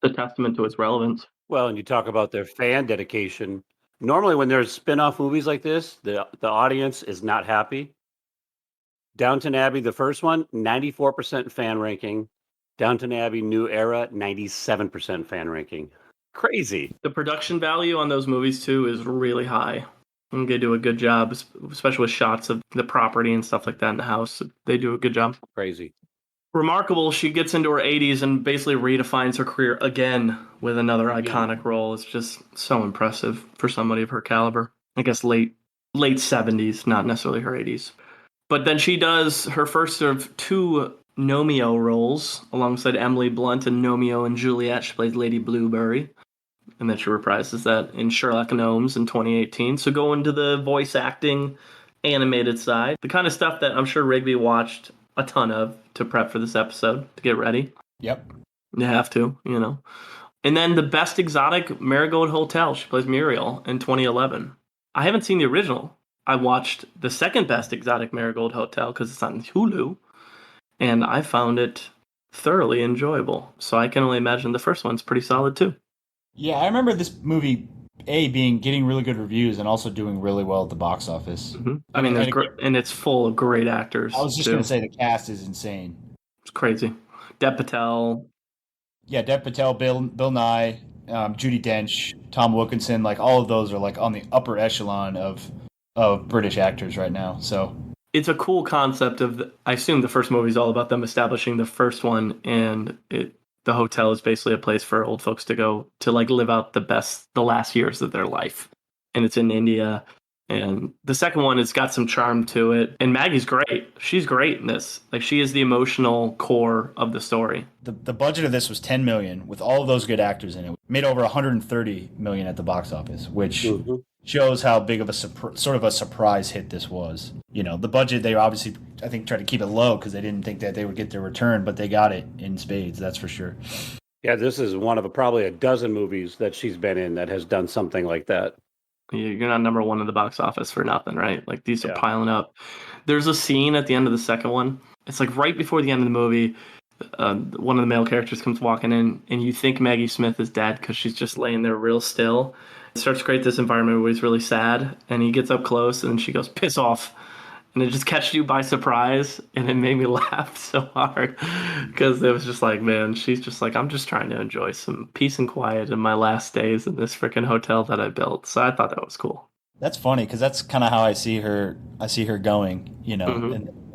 the testament to its relevance. Well, and you talk about their fan dedication. Normally when there's spin-off movies like this, the audience is not happy. Downton Abbey, the first one, 94% fan ranking. Downton Abbey New Era, 97% fan ranking. Crazy. The production value on those movies too is really high. And they do a good job, especially with shots of the property and stuff like that in the house. They do a good job. Crazy. Remarkable. She gets into her 80s and basically redefines her career again with another iconic role. It's just so impressive for somebody of her caliber. I guess late 70s, not necessarily her 80s. But then she does her first of 2 Nomeo roles alongside Emily Blunt in Nomeo and Juliet. She plays Lady Blueberry. And then she reprises that in Sherlock Gnomes in 2018. So go into the voice acting, animated side. The kind of stuff that I'm sure Rigby watched a ton of to prep for this episode, to get ready. Yep. You have to, And then the Best Exotic Marigold Hotel. She plays Muriel in 2011. I haven't seen the original. I watched the second Best Exotic Marigold Hotel because it's on Hulu. And I found it thoroughly enjoyable. So I can only imagine the first one's pretty solid too. Yeah, I remember this movie getting really good reviews and also doing really well at the box office. Mm-hmm. I mean, and it's full of great actors. I was just going to say the cast is insane. It's crazy. Dev Patel. Yeah, Dev Patel, Bill Nye, Judi Dench, Tom Wilkinson. Like all of those are like on the upper echelon of British actors right now. So it's a cool concept I assume the first movie is all about them establishing the first one, and the hotel is basically a place for old folks to go to like live out the last years of their life. And it's in India. And the second one has got some charm to it. And Maggie's great. She's great in this. Like she is the emotional core of the story. The budget of this was $10 million with all of those good actors in it. Made over $130 million at the box office, which shows how big of a surprise hit this was. The budget, they obviously, I think, tried to keep it low because they didn't think that they would get their return, but they got it in spades, that's for sure. Yeah, this is one of probably a dozen movies that she's been in that has done something like that. You're not number one in the box office for nothing, right? Like these are piling up. There's a scene at the end of the second one. It's like right before the end of the movie. One of the male characters comes walking in, and you think Maggie Smith is dead because she's just laying there real still. It starts to create this environment where he's really sad, and he gets up close, and she goes, "Piss off." And it just catches you by surprise, and it made me laugh so hard because it was just like, man, she's just like, I'm just trying to enjoy some peace and quiet in my last days in this freaking hotel that I built. So I thought that was cool. That's funny because that's kind of how I see her going, in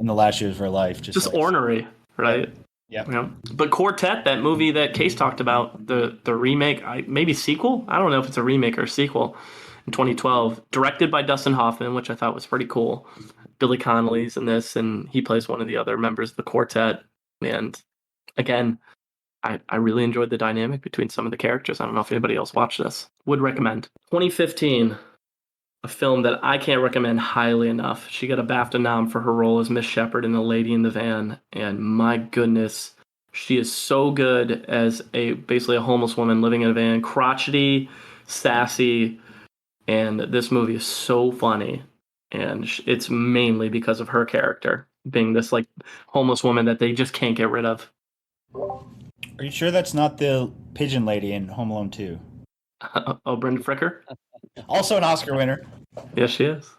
the last years of her life. Just like, ornery, right? Yep. You know? But Quartet, that movie that Case talked about, the remake, maybe sequel? I don't know if it's a remake or a sequel in 2012, directed by Dustin Hoffman, which I thought was pretty cool. Billy Connolly's in this, and he plays one of the other members of the quartet. And again, I really enjoyed the dynamic between some of the characters. I don't know if anybody else watched this. Would recommend. 2015, a film that I can't recommend highly enough. She got a BAFTA nom for her role as Miss Shepherd in The Lady in the Van. And my goodness, she is so good as basically a homeless woman living in a van. Crotchety, sassy, and this movie is so funny. And it's mainly because of her character being this like homeless woman that they just can't get rid of. Are you sure that's not the pigeon lady in Home Alone 2? Oh, Brenda Fricker? Also an Oscar winner. Yes, she is.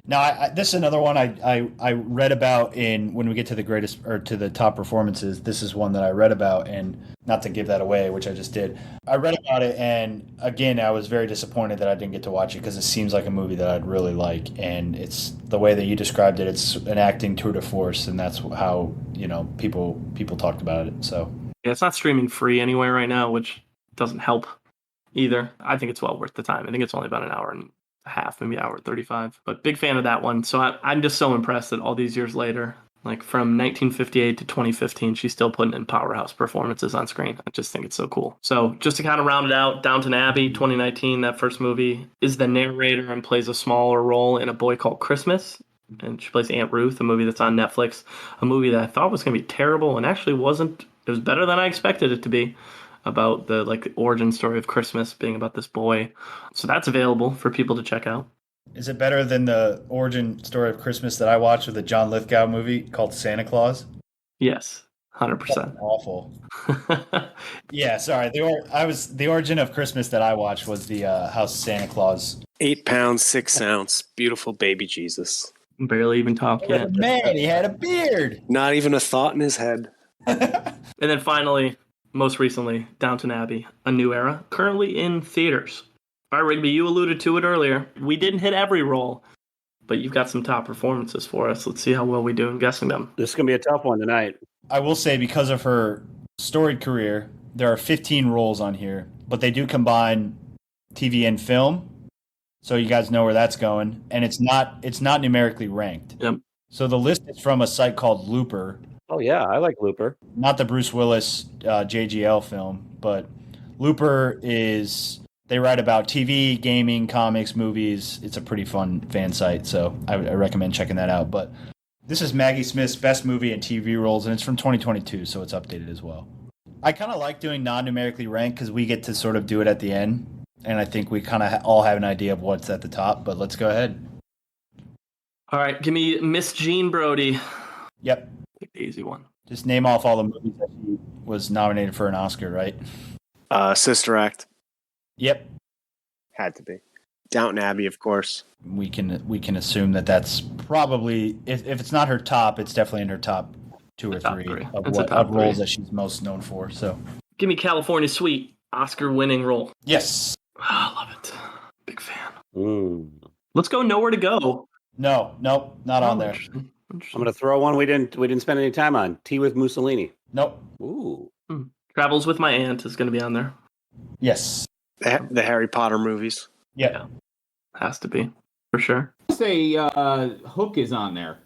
Now, this is another one I read about when we get to the greatest or to the top performances. This is one that I read about, and not to give that away, which I just did. I read about it, and again, I was very disappointed that I didn't get to watch it because it seems like a movie that I'd really like, and it's the way that you described it. It's an acting tour de force, and that's how people talked about it. So yeah, it's not streaming free anywhere right now, which doesn't help either. I think it's well worth the time. I think it's only about an hour and a half, maybe hour 35. But big fan of that one. So I'm just so impressed that all these years later, like from 1958 to 2015, she's still putting in powerhouse performances on screen. I just think it's so cool. So just to kind of round it out, Downton Abbey, 2019, that first movie, is the narrator and plays a smaller role in A Boy Called Christmas. And she plays Aunt Ruth, a movie that's on Netflix, a movie that I thought was going to be terrible and actually wasn't. It was better than I expected it to be, about the origin story of Christmas being about this boy. So that's available for people to check out. is it better than the origin story of Christmas that I watched with the John Lithgow movie called Santa Claus? Yes, 100%. Awful. Yeah, sorry. The origin of Christmas that I watched was the House of Santa Claus. 8 pounds, 6 ounce. Beautiful baby Jesus. Barely even talk yet. Man, he had a beard. Not even a thought in his head. And then finally, most recently, Downton Abbey, A New Era, currently in theaters. All right, Rigby, you alluded to it earlier. We didn't hit every role, but you've got some top performances for us. Let's see how well we do in guessing them. This is going to be a tough one tonight. I will say, because of her storied career, there are 15 roles on here, but they do combine TV and film, so you guys know where that's going. And it's not numerically ranked. Yep. So the list is from a site called Looper. Oh, yeah, I like Looper. Not the Bruce Willis JGL film, but Looper is, they write about TV, gaming, comics, movies. It's a pretty fun fan site, so I recommend checking that out. But this is Maggie Smith's best movie and TV roles, and it's from 2022, so it's updated as well. I kind of like doing non-numerically ranked because we get to sort of do it at the end, and I think we kind of all have an idea of what's at the top, but let's go ahead. All right, give me Miss Jean Brodie. Yep. Pick the easy one. Just name off all the movies that she was nominated for an Oscar, right? Sister Act. Yep. Had to be. Downton Abbey, of course. We can assume that that's probably, if it's not her top, it's definitely in her top two or Top three three. of It's a what top of roles three. that she's most known for. So Give me California Suite, Oscar-winning role. yes. I love it. Big fan. Mm. Let's go Nowhere to Go. No, nope, not on there. Interesting. I'm going to throw one we didn't spend any time on. Tea with Mussolini. Nope. Ooh. Travels with My Aunt is going to be on there. Yes. The Harry Potter movies. Yeah. Has to be, for sure. Say Hook is on there.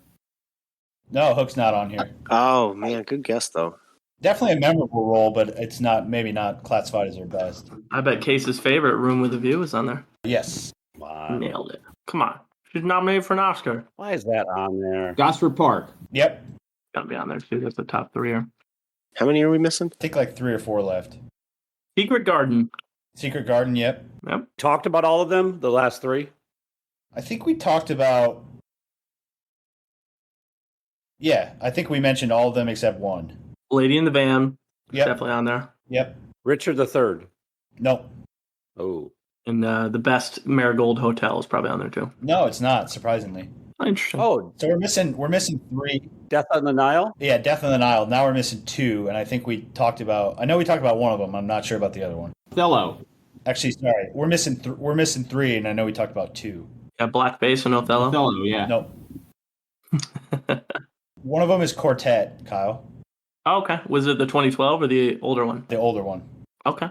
No, Hook's not on here. Oh, man. Good guess, though. Definitely a memorable role, but it's maybe not classified as her best. I bet Case's favorite, Room with a View, is on there. Yes. Wow. Nailed it. Come on. She's nominated for an Oscar. Why is that on there? Gosford Park. Yep. Gotta be on there, too. That's the top three. How many are we missing? I think like 3 or 4 left. Secret Garden. Secret Garden, yep. Yep. Talked about all of them, the last three? I think we talked about... Yeah, I think we mentioned all of them except one. Lady in the Van. Yep. Definitely on there. Yep. Richard III. Nope. Oh. And the Best Marigold Hotel is probably on there, too. No, it's not, surprisingly. Interesting. Oh, So we're missing 3. Death on the Nile? Yeah, Death on the Nile. Now we're missing 2, and I think we talked about... I know we talked about one of them. I'm not sure about the other one. Othello. Actually, sorry. We're missing 3, and I know we talked about 2. Yeah, Black Base and Othello. Othello, yeah. Nope. One of them is Quartet, Kyle. Oh, okay. Was it the 2012 or the older one? The older one. Okay.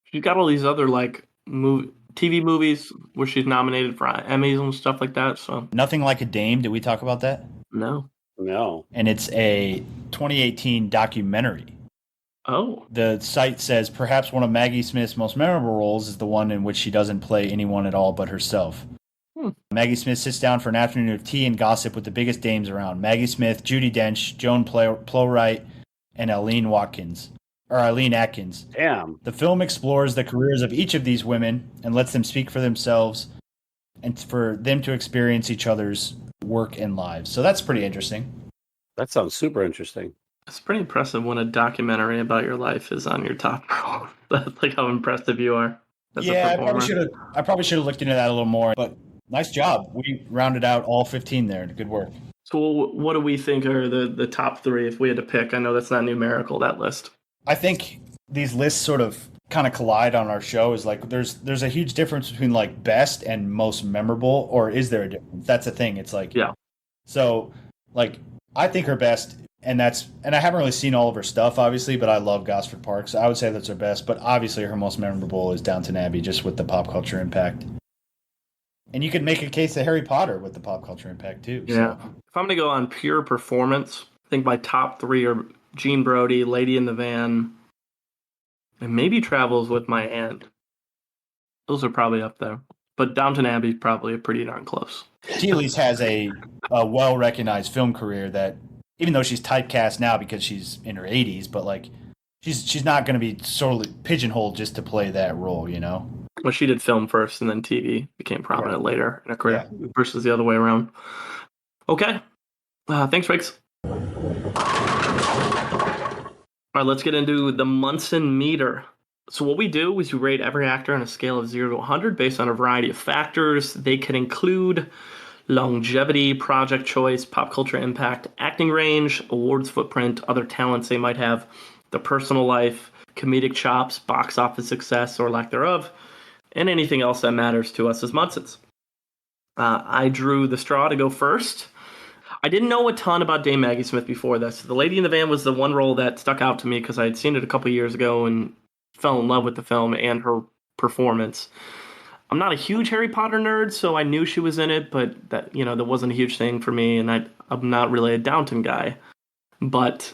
She's got all these other TV movies where she's nominated for Emmys and stuff like that. So Nothing Like a Dame. Did we talk about that? no. No. And it's a 2018 documentary. Oh. The site says perhaps one of Maggie Smith's most memorable roles is the one in which she doesn't play anyone at all but herself. Maggie Smith sits down for an afternoon of tea and gossip with the biggest dames around. Maggie Smith, Judi Dench, Joan Plowright, and Eileen Atkins. Damn. The film explores the careers of each of these women and lets them speak for themselves and for them to experience each other's work and lives. So that's pretty interesting. That sounds super interesting. It's pretty impressive when a documentary about your life is on your top roll. That's like how impressive you are as a performer. I probably should have looked into that a little more, but nice job. We rounded out all 15 there. Good work. So what do we think are the top 3 if we had to pick? I know that's not numerical, that list. I think these lists sort of kind of collide on our show. Is like there's a huge difference between like best and most memorable, or is there a difference? That's the thing. It's like, yeah. So like I think her best, and I haven't really seen all of her stuff obviously, but I love Gosford Park, so I would say that's her best. But obviously her most memorable is Downton Abbey, just with the pop culture impact. And you could make a case of Harry Potter with the pop culture impact too. Yeah. So. If I'm going to go on pure performance, I think my top 3 are Jean Brodie, Lady in the Van, and maybe Travels with My Aunt. Those are probably up there. But Downton Abbey is probably pretty darn close. She at least has a well-recognized film career that, even though she's typecast now because she's in her 80s, but like she's not going to be sorely pigeonholed just to play that role, you know? Well, she did film first and then TV became prominent later in her career versus the other way around. Okay. Thanks, Riggs. All right, let's get into the Munson Meter. So what we do is we rate every actor on a scale of 0 to 100 based on a variety of factors. They can include longevity, project choice, pop culture impact, acting range, awards footprint, other talents they might have, their personal life, comedic chops, box office success or lack thereof, and anything else that matters to us as Munsons. I drew the straw to go first. I didn't know a ton about Dame Maggie Smith before this. The Lady in the Van was the one role that stuck out to me because I had seen it a couple years ago and fell in love with the film and her performance. I'm not a huge Harry Potter nerd, so I knew she was in it, but that wasn't a huge thing for me, and I'm not really a Downton guy. But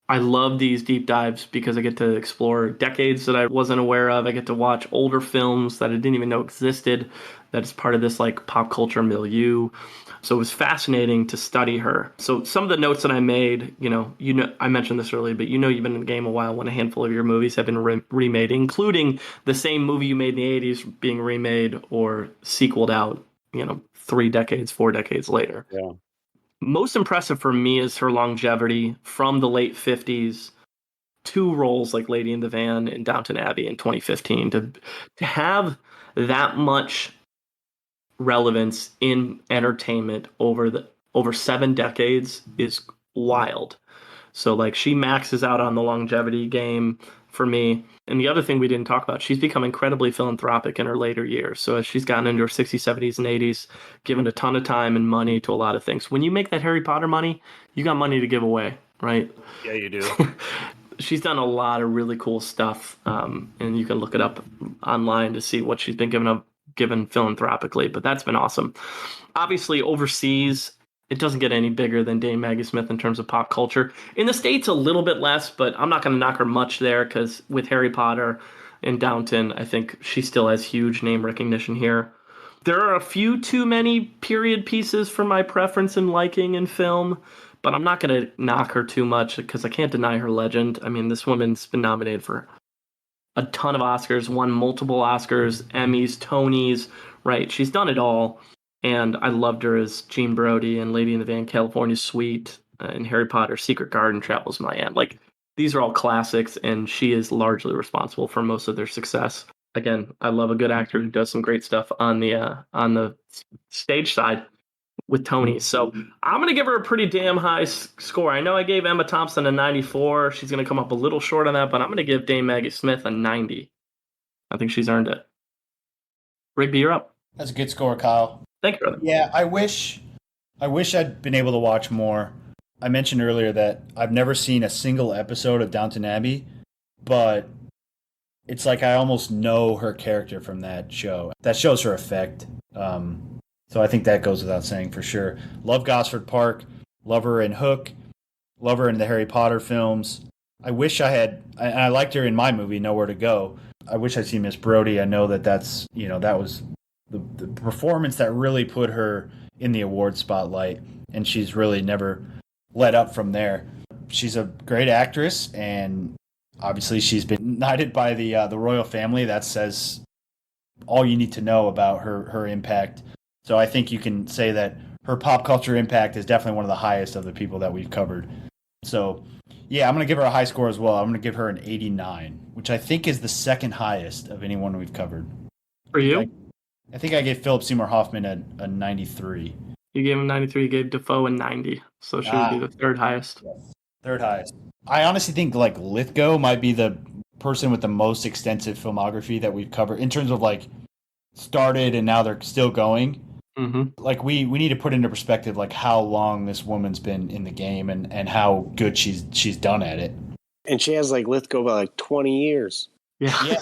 I love these deep dives because I get to explore decades that I wasn't aware of. I get to watch older films that I didn't even know existed that is part of this like pop culture milieu. So it was fascinating to study her. So some of the notes that I made, I mentioned this earlier, but you've been in the game a while when a handful of your movies have been remade, including the same movie you made in the 80s being remade or sequeled out, 4 decades later. Yeah. Most impressive for me is her longevity from the late 50s to roles like Lady in the Van and Downton Abbey in 2015. To have that much relevance in entertainment over 7 decades is wild. So like she maxes out on the longevity game for me. And the other thing we didn't talk about, she's become incredibly philanthropic in her later years. So as she's gotten into her 60s, 70s, and 80s, given a ton of time and money to a lot of things. When you make that Harry Potter money, you got money to give away, right? Yeah, you do. She's done a lot of really cool stuff, and you can look it up online to see what she's been given philanthropically, but that's been awesome. Obviously, overseas, it doesn't get any bigger than Dame Maggie Smith in terms of pop culture. In the States, a little bit less, but I'm not going to knock her much there because with Harry Potter and Downton, I think she still has huge name recognition here. There are a few too many period pieces for my preference and liking in film, but I'm not going to knock her too much because I can't deny her legend. I mean, this woman's been nominated for a ton of Oscars, won multiple Oscars, Emmys, Tonys, right? She's done it all. And I loved her as Jean Brodie and Lady in the Van, California Suite, and Harry Potter, Secret Garden, Travels with My Aunt. Like, these are all classics, and she is largely responsible for most of their success. Again, I love a good actor who does some great stuff on the stage side with Tony. So I'm going to give her a pretty damn high score. I know I gave Emma Thompson a 94. She's going to come up a little short on that, but I'm going to give Dame Maggie Smith a 90. I think she's earned it. Rigby, you're up. That's a good score, Kyle. Thank you, brother. Yeah, I wish I'd been able to watch more. I mentioned earlier that I've never seen a single episode of Downton Abbey, but it's like I almost know her character from that show. That shows her effect. So I think that goes without saying for sure. Love Gosford Park, love her in Hook, love her in the Harry Potter films. I wish I liked her in my movie, Nowhere to Go. I wish I'd seen Miss Brodie. I know that that was the performance that really put her in the award spotlight, and she's really never let up from there. She's a great actress, and obviously she's been knighted by the royal family. That says all you need to know about her impact. So I think you can say that her pop culture impact is definitely one of the highest of the people that we've covered. So yeah, I'm going to give her a high score as well. I'm going to give her an 89, which I think is the second highest of anyone we've covered. For you? I think I gave Philip Seymour Hoffman a 93. You gave him 93, you gave Defoe a 90. So she would be the third highest. Yes. Third highest. I honestly think like Lithgow might be the person with the most extensive filmography that we've covered in terms of like started and now they're still going. Mm-hmm. Like we need to put into perspective like how long this woman's been in the game and how good she's done at it. And she has like Lithgow by like 20 years. Yeah.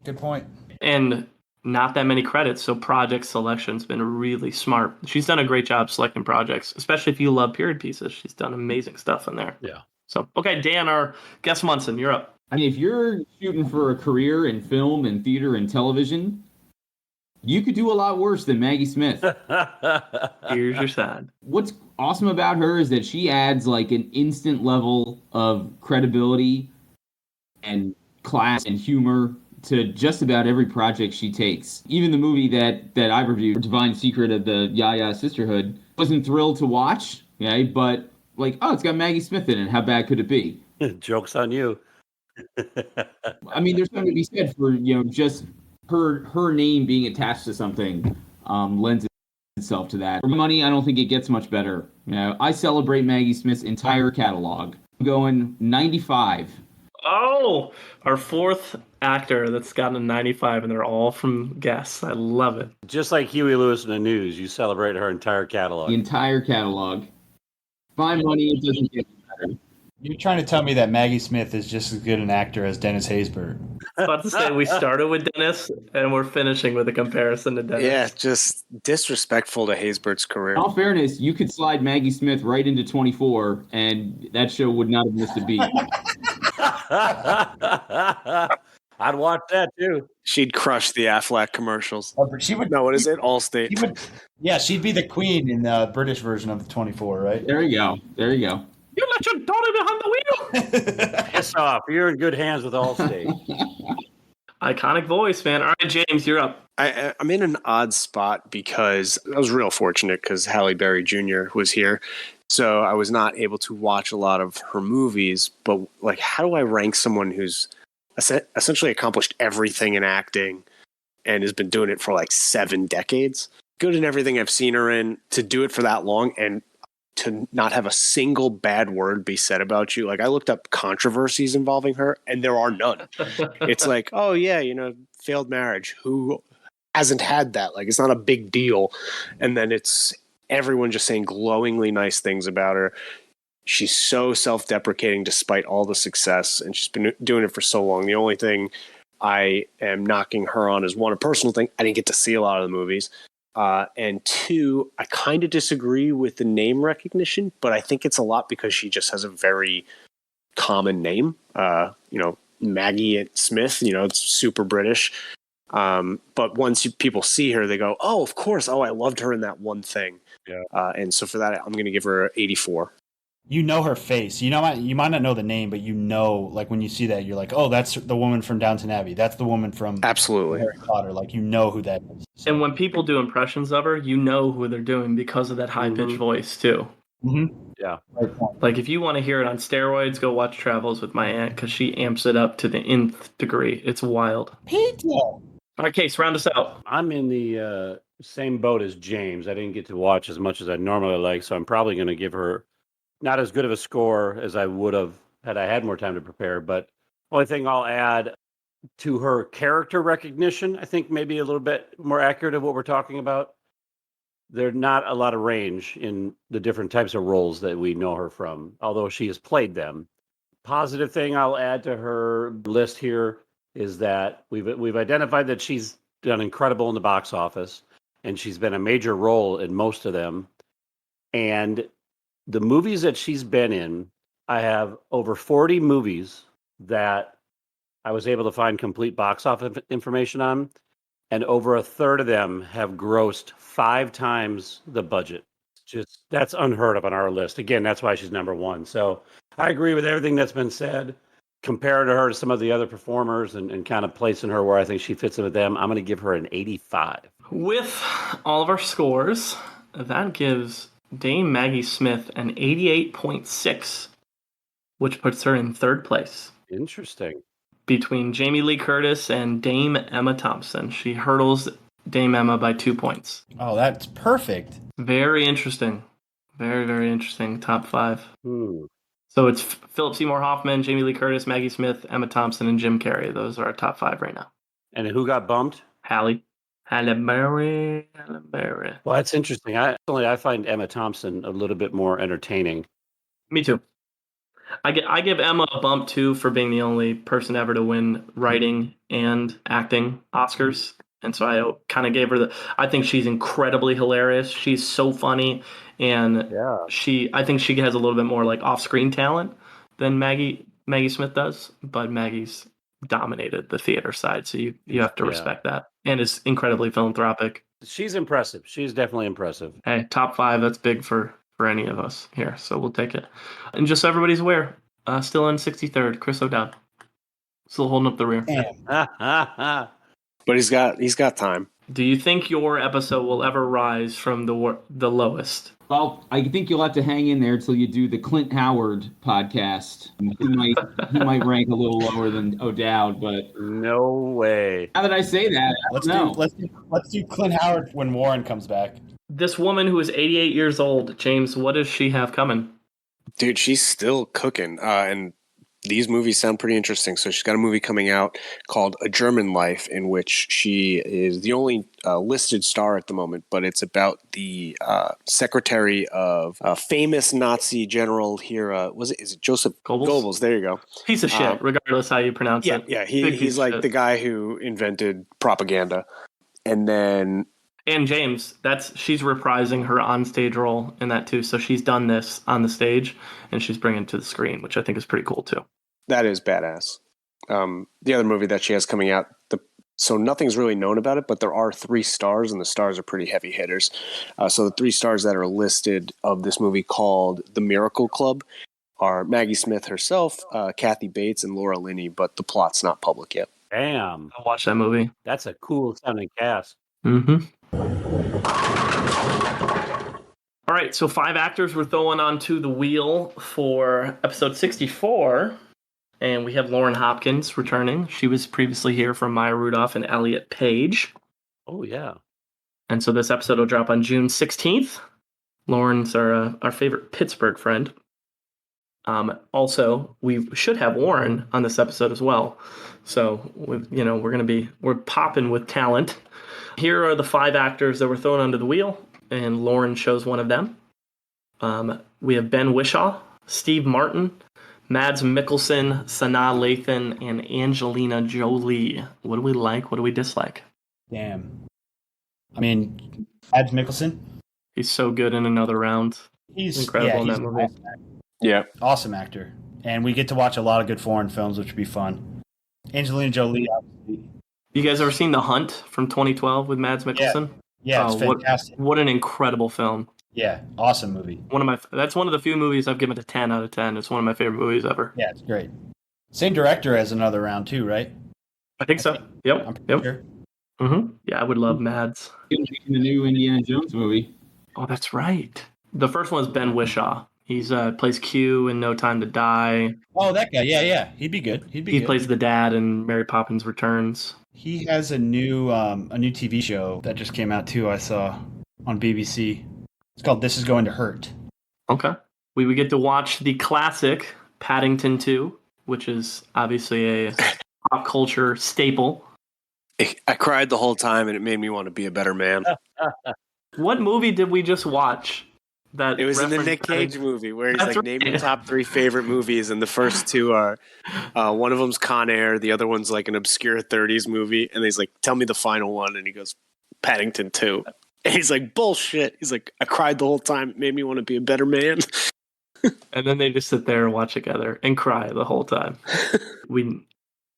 Good point. And not that many credits, so project selection's been really smart. She's done a great job selecting projects, especially if you love period pieces. She's done amazing stuff in there. Yeah. So, okay, Dan, our guest Munson, you're up. I mean, if you're shooting for a career in film and theater and television, you could do a lot worse than Maggie Smith. Here's your side. What's awesome about her is that she adds like an instant level of credibility and class and humor to just about every project she takes. Even the movie that I reviewed, Divine Secret of the Yaya Sisterhood, wasn't thrilled to watch, okay? But like, oh, it's got Maggie Smith in it. How bad could it be? Joke's on you. I mean, there's something to be said for, just her name being attached to something lends itself to that. For money, I don't think it gets much better. I celebrate Maggie Smith's entire catalog. I'm going 95. Oh, our fourth actor that's gotten a 95, and they're all from guests. I love it. Just like Huey Lewis in the News, you celebrate her entire catalog. The entire catalog. My money, it doesn't get better. You're trying to tell me that Maggie Smith is just as good an actor as Dennis Haysbert. I was about to say, we started with Dennis, and we're finishing with a comparison to Dennis. Yeah, just disrespectful to Haysbert's career. In all fairness, you could slide Maggie Smith right into 24, and that show would not have missed a beat. I'd watch that too. She'd crush the Affleck commercials. She would. No, what is it? Allstate. Yeah, she'd be the queen in the British version of the 24, right? There you go. You let your daughter behind the wheel. Piss off. You're in good hands with Allstate. Iconic voice, man. All right, James, you're up. I'm in an odd spot because I was real fortunate because Halle Berry Jr. was here. So I was not able to watch a lot of her movies. But like, how do I rank someone who's essentially accomplished everything in acting and has been doing it for like 7 decades? Good in everything I've seen her in, to do it for that long and to not have a single bad word be said about you. Like, I looked up controversies involving her and there are none. It's like, oh yeah, failed marriage. Who hasn't had that? Like, it's not a big deal. And then it's everyone just saying glowingly nice things about her. She's so self-deprecating despite all the success, and she's been doing it for so long. The only thing I am knocking her on is, one, a personal thing. I didn't get to see a lot of the movies. And 2, I kind of disagree with the name recognition, but I think it's a lot because she just has a very common name. Maggie Smith, it's super British. But once people see her, they go, oh, of course. Oh, I loved her in that one thing. Yeah. And so for that, I'm going to give her 84. You know her face. You might not know the name, but like when you see that, you're like, oh, that's the woman from Downton Abbey. That's the woman from Absolutely Harry Potter. Like, you know who that is. And when people do impressions of her, you know who they're doing because of that high-pitched voice, too. Mm-hmm. Yeah. Like, if you want to hear it on steroids, go watch Travels with My Aunt, because she amps it up to the nth degree. It's wild. Pizza. All right, Case, round us out. I'm in the same boat as James. I didn't get to watch as much as I normally like, so I'm probably going to give her not as good of a score as I would have had I had more time to prepare. But only thing I'll add to her character recognition, I think maybe a little bit more accurate of what we're talking about. there's not a lot of range in the different types of roles that we know her from, although she has played them. Positive thing I'll add to her list here is that we've identified that she's done incredible in the box office, and she's been a major role in most of them. And the movies that she's been in, I have over 40 movies that I was able to find complete box office information on, and over a third of them have grossed 5 times the budget. Just that's unheard of on our list. Again, that's why she's number one. So I agree with everything that's been said. Comparing her to some of the other performers and kind of placing her where I think she fits in with them, I'm going to give her an 85. With all of our scores, that gives Dame Maggie Smith an 88.6, which puts her in third place. Interesting. Between Jamie Lee Curtis and Dame Emma Thompson. She hurdles Dame Emma by 2 points. Oh, that's perfect. Very interesting. Very, very interesting. Top 5. So it's Philip Seymour Hoffman, Jamie Lee Curtis, Maggie Smith, Emma Thompson, and Jim Carrey. Those are our top 5 right now. And who got bumped? Halle Berry. Well, that's interesting. I find Emma Thompson a little bit more entertaining. Me too. I give Emma a bump too for being the only person ever to win writing and acting Oscars. And so I kind of gave her I think she's incredibly hilarious. She's so funny. And I think she has a little bit more like off-screen talent than Maggie Smith does. But Maggie's dominated the theater side. So you have to respect that. And is incredibly philanthropic. She's impressive. She's definitely impressive. Hey, top 5, that's big for any of us here, so we'll take it. And just so everybody's aware, still in 63rd, Chris O'Dowd. Still holding up the rear. But he's got time. Do you think your episode will ever rise from the lowest? Well, I think you'll have to hang in there till you do the Clint Howard podcast. He might rank a little lower than O'Dowd, but no way. Now that I say that, let's do Clint Howard when Warren comes back. This woman who is 88 years old, James, what does she have coming? Dude, she's still cooking. And these movies sound pretty interesting. So she's got a movie coming out called A German Life, in which she is the only listed star at the moment, but it's about the secretary of famous Nazi general here. Is it Joseph Goebbels? There you go. Piece of shit, regardless how you pronounce it. Yeah, he's like the guy who invented propaganda. And James, she's reprising her onstage role in that too. So she's done this on the stage, and she's bringing it to the screen, which I think is pretty cool too. That is badass. The other movie that she has coming out, so nothing's really known about it, but there are 3 stars, and the stars are pretty heavy hitters. So the 3 stars that are listed of this movie called The Miracle Club are Maggie Smith herself, Kathy Bates, and Laura Linney, but the plot's not public yet. Damn. I'll watch that movie. That's a cool sounding cast. Mm-hmm. All right, so 5 actors we're throwing onto the wheel for episode 64, and we have Lauren Hopkins returning. She was previously here from Maya Rudolph and Elliot Page. Oh, yeah. And so this episode will drop on June 16th. Lauren's our favorite Pittsburgh friend. Also, we should have Warren on this episode as well. So, we're popping with talent. Here are the 5 actors that were thrown under the wheel, and Lauren chose one of them. We have Ben Whishaw, Steve Martin, Mads Mikkelsen, Sanaa Lathan, and Angelina Jolie. What do we like? What do we dislike? Damn. I mean, Mads Mikkelsen. He's so good in Another Round. He's incredible in that movie. Awesome awesome actor. And we get to watch a lot of good foreign films, which would be fun. Angelina Jolie, obviously. You guys ever seen The Hunt from 2012 with Mads Mikkelsen? Yeah, it's fantastic. What an incredible film. Yeah, awesome movie. That's one of the few movies I've given a 10 out of 10. It's one of my favorite movies ever. Yeah, it's great. Same director as Another Round too, right? I think so. Yep. I'm pretty sure. Mm-hmm. Yeah, I would love Mads. In the new Indiana Jones movie. Oh, that's right. The first one is Ben Whishaw. He's plays Q in No Time to Die. Oh, that guy. Yeah. He'd be good. He plays the dad in Mary Poppins Returns. He has a new TV show that just came out too. I saw on BBC. It's called This Is Going to Hurt. Okay. We would get to watch the classic Paddington 2, which is obviously a pop culture staple. I cried the whole time, and it made me want to be a better man. What movie did we just watch? It was in the Nick Cage movie where he's like, name your top 3 favorite movies, and the first 2 are one of them's Con Air, the other one's like an obscure 30s movie, and he's like, tell me the final one, and he goes, Paddington 2. And he's like, bullshit. He's like, I cried the whole time. It made me want to be a better man. And then they just sit there and watch together and cry the whole time. We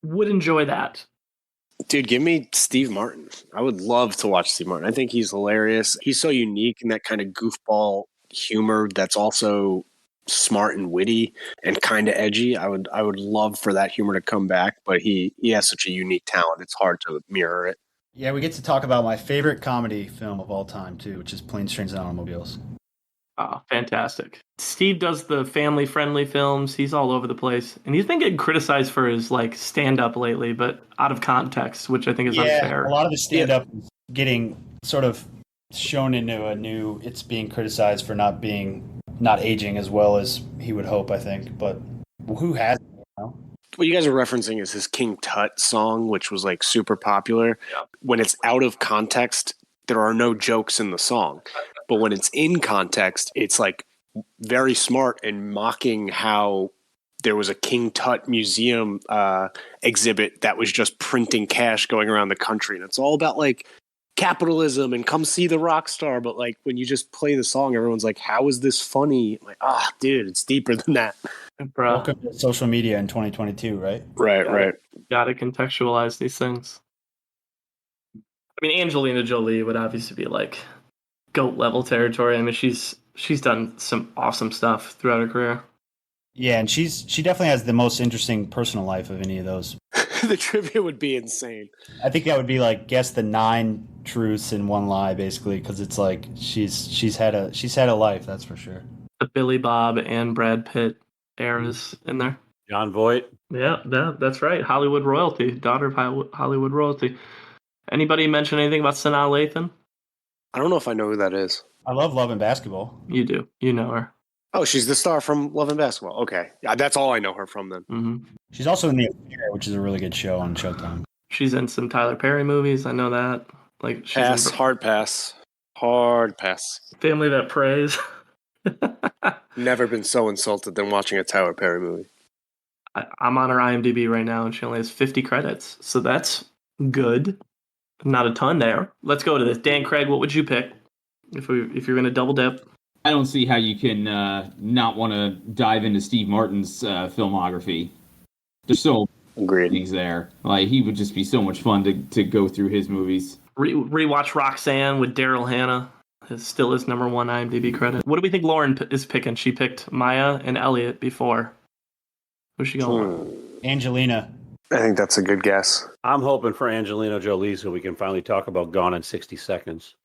would enjoy that. Dude, give me Steve Martin. I would love to watch Steve Martin. I think he's hilarious. He's so unique in that kind of goofball humor that's also smart and witty and kind of edgy. I would love for that humor to come back, but he has such a unique talent. It's hard to mirror it. Yeah, we get to talk about my favorite comedy film of all time, too, which is Planes, Trains, and Automobiles. Oh, fantastic. Steve does the family-friendly films. He's all over the place. And he's been getting criticized for his stand-up lately, but out of context, which I think is unfair. A lot of his stand-up is getting sort of shown into a new... It's being criticized for not aging as well as he would hope, I think. But who has it, What you guys are referencing is his King Tut song, which was like super popular. Yeah. When it's out of context, there are no jokes in the song. But when it's in context, it's like very smart and mocking how there was a King Tut museum exhibit that was just printing cash going around the country. And it's all about like capitalism and come see the rock star. But like when you just play the song, everyone's like, how is this funny? I'm like, dude, it's deeper than that. Bro. Welcome to social media in 2022, right? Right. Got to contextualize these things. I mean, Angelina Jolie would obviously be like GOAT level territory. I mean, she's done some awesome stuff throughout her career. Yeah, and she definitely has the most interesting personal life of any of those. The trivia would be insane. I think that would be like guess the 9 truths in 1 lie, basically, because it's like she's had a life, that's for sure. The Billy Bob and Brad Pitt eras in there. John Voight. Yeah, that's right. Hollywood royalty, daughter of Hollywood royalty. Anybody mention anything about Sanaa Lathan? I don't know if I know who that is. I love Love and Basketball. You do. You know her. Oh, she's the star from Love and Basketball. Okay. Yeah, that's all I know her from then. Mm-hmm. She's also in The Affair, which is a really good show on Showtime. She's in some Tyler Perry movies. I know that. Like she's hard pass. Hard pass. Family That Prays. Never been so insulted than watching a Tyler Perry movie. I'm on her IMDb right now, and she only has 50 credits. So that's good. Not a ton there. Let's go to this. Dan Craig, what would you pick if you're going to double dip? I don't see how you can not want to dive into Steve Martin's filmography. There's so many things there. Like he would just be so much fun to go through his movies. Rewatch Roxanne with Daryl Hannah. It's still his number 1 IMDb credit. What do we think Lauren is picking? She picked Maya and Elliot before. Who's she going with? Angelina. I think that's a good guess. I'm hoping for Angelina Jolie so we can finally talk about Gone in 60 Seconds.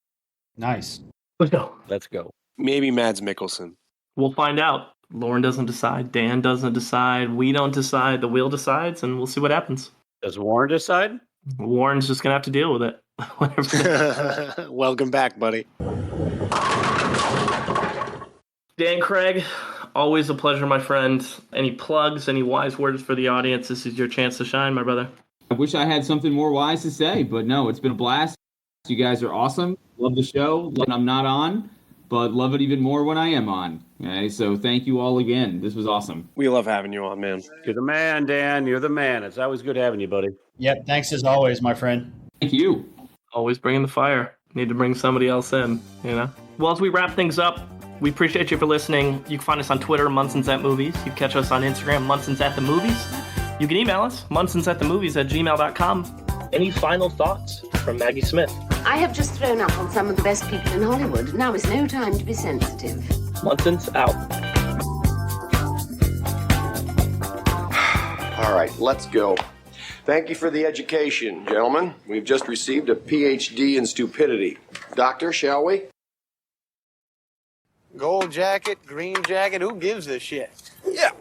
Nice. Let's go. Let's go. Maybe Mads Mikkelsen. We'll find out. Lauren doesn't decide. Dan doesn't decide. We don't decide. The wheel decides, and we'll see what happens. Does Warren decide? Warren's just going to have to deal with it. Welcome back, buddy. Dan Craig, always a pleasure, my friend. Any plugs, any wise words for the audience? This is your chance to shine, my brother. I wish I had something more wise to say, but no, it's been a blast. You guys are awesome. Love the show when I'm not on, but love it even more when I am on. Okay, so thank you all again. This was awesome. We love having you on, man. You're the man, Dan. You're the man. It's always good having you, buddy. Yep, thanks as always, my friend. Thank you. Always bringing the fire. Need to bring somebody else in, you know? Well, as we wrap things up, we appreciate you for listening. You can find us on Twitter, Munson's at Movies. You can catch us on Instagram, Munson's at the Movies. You can email us, munsonsatthemovies@gmail.com. Any final thoughts from Maggie Smith? I have just thrown up on some of the best people in Hollywood. Now is no time to be sensitive. Munson's out. All right, let's go. Thank you for the education, gentlemen. We've just received a PhD in stupidity. Doctor, shall we? Gold jacket, green jacket, who gives a shit? Yeah,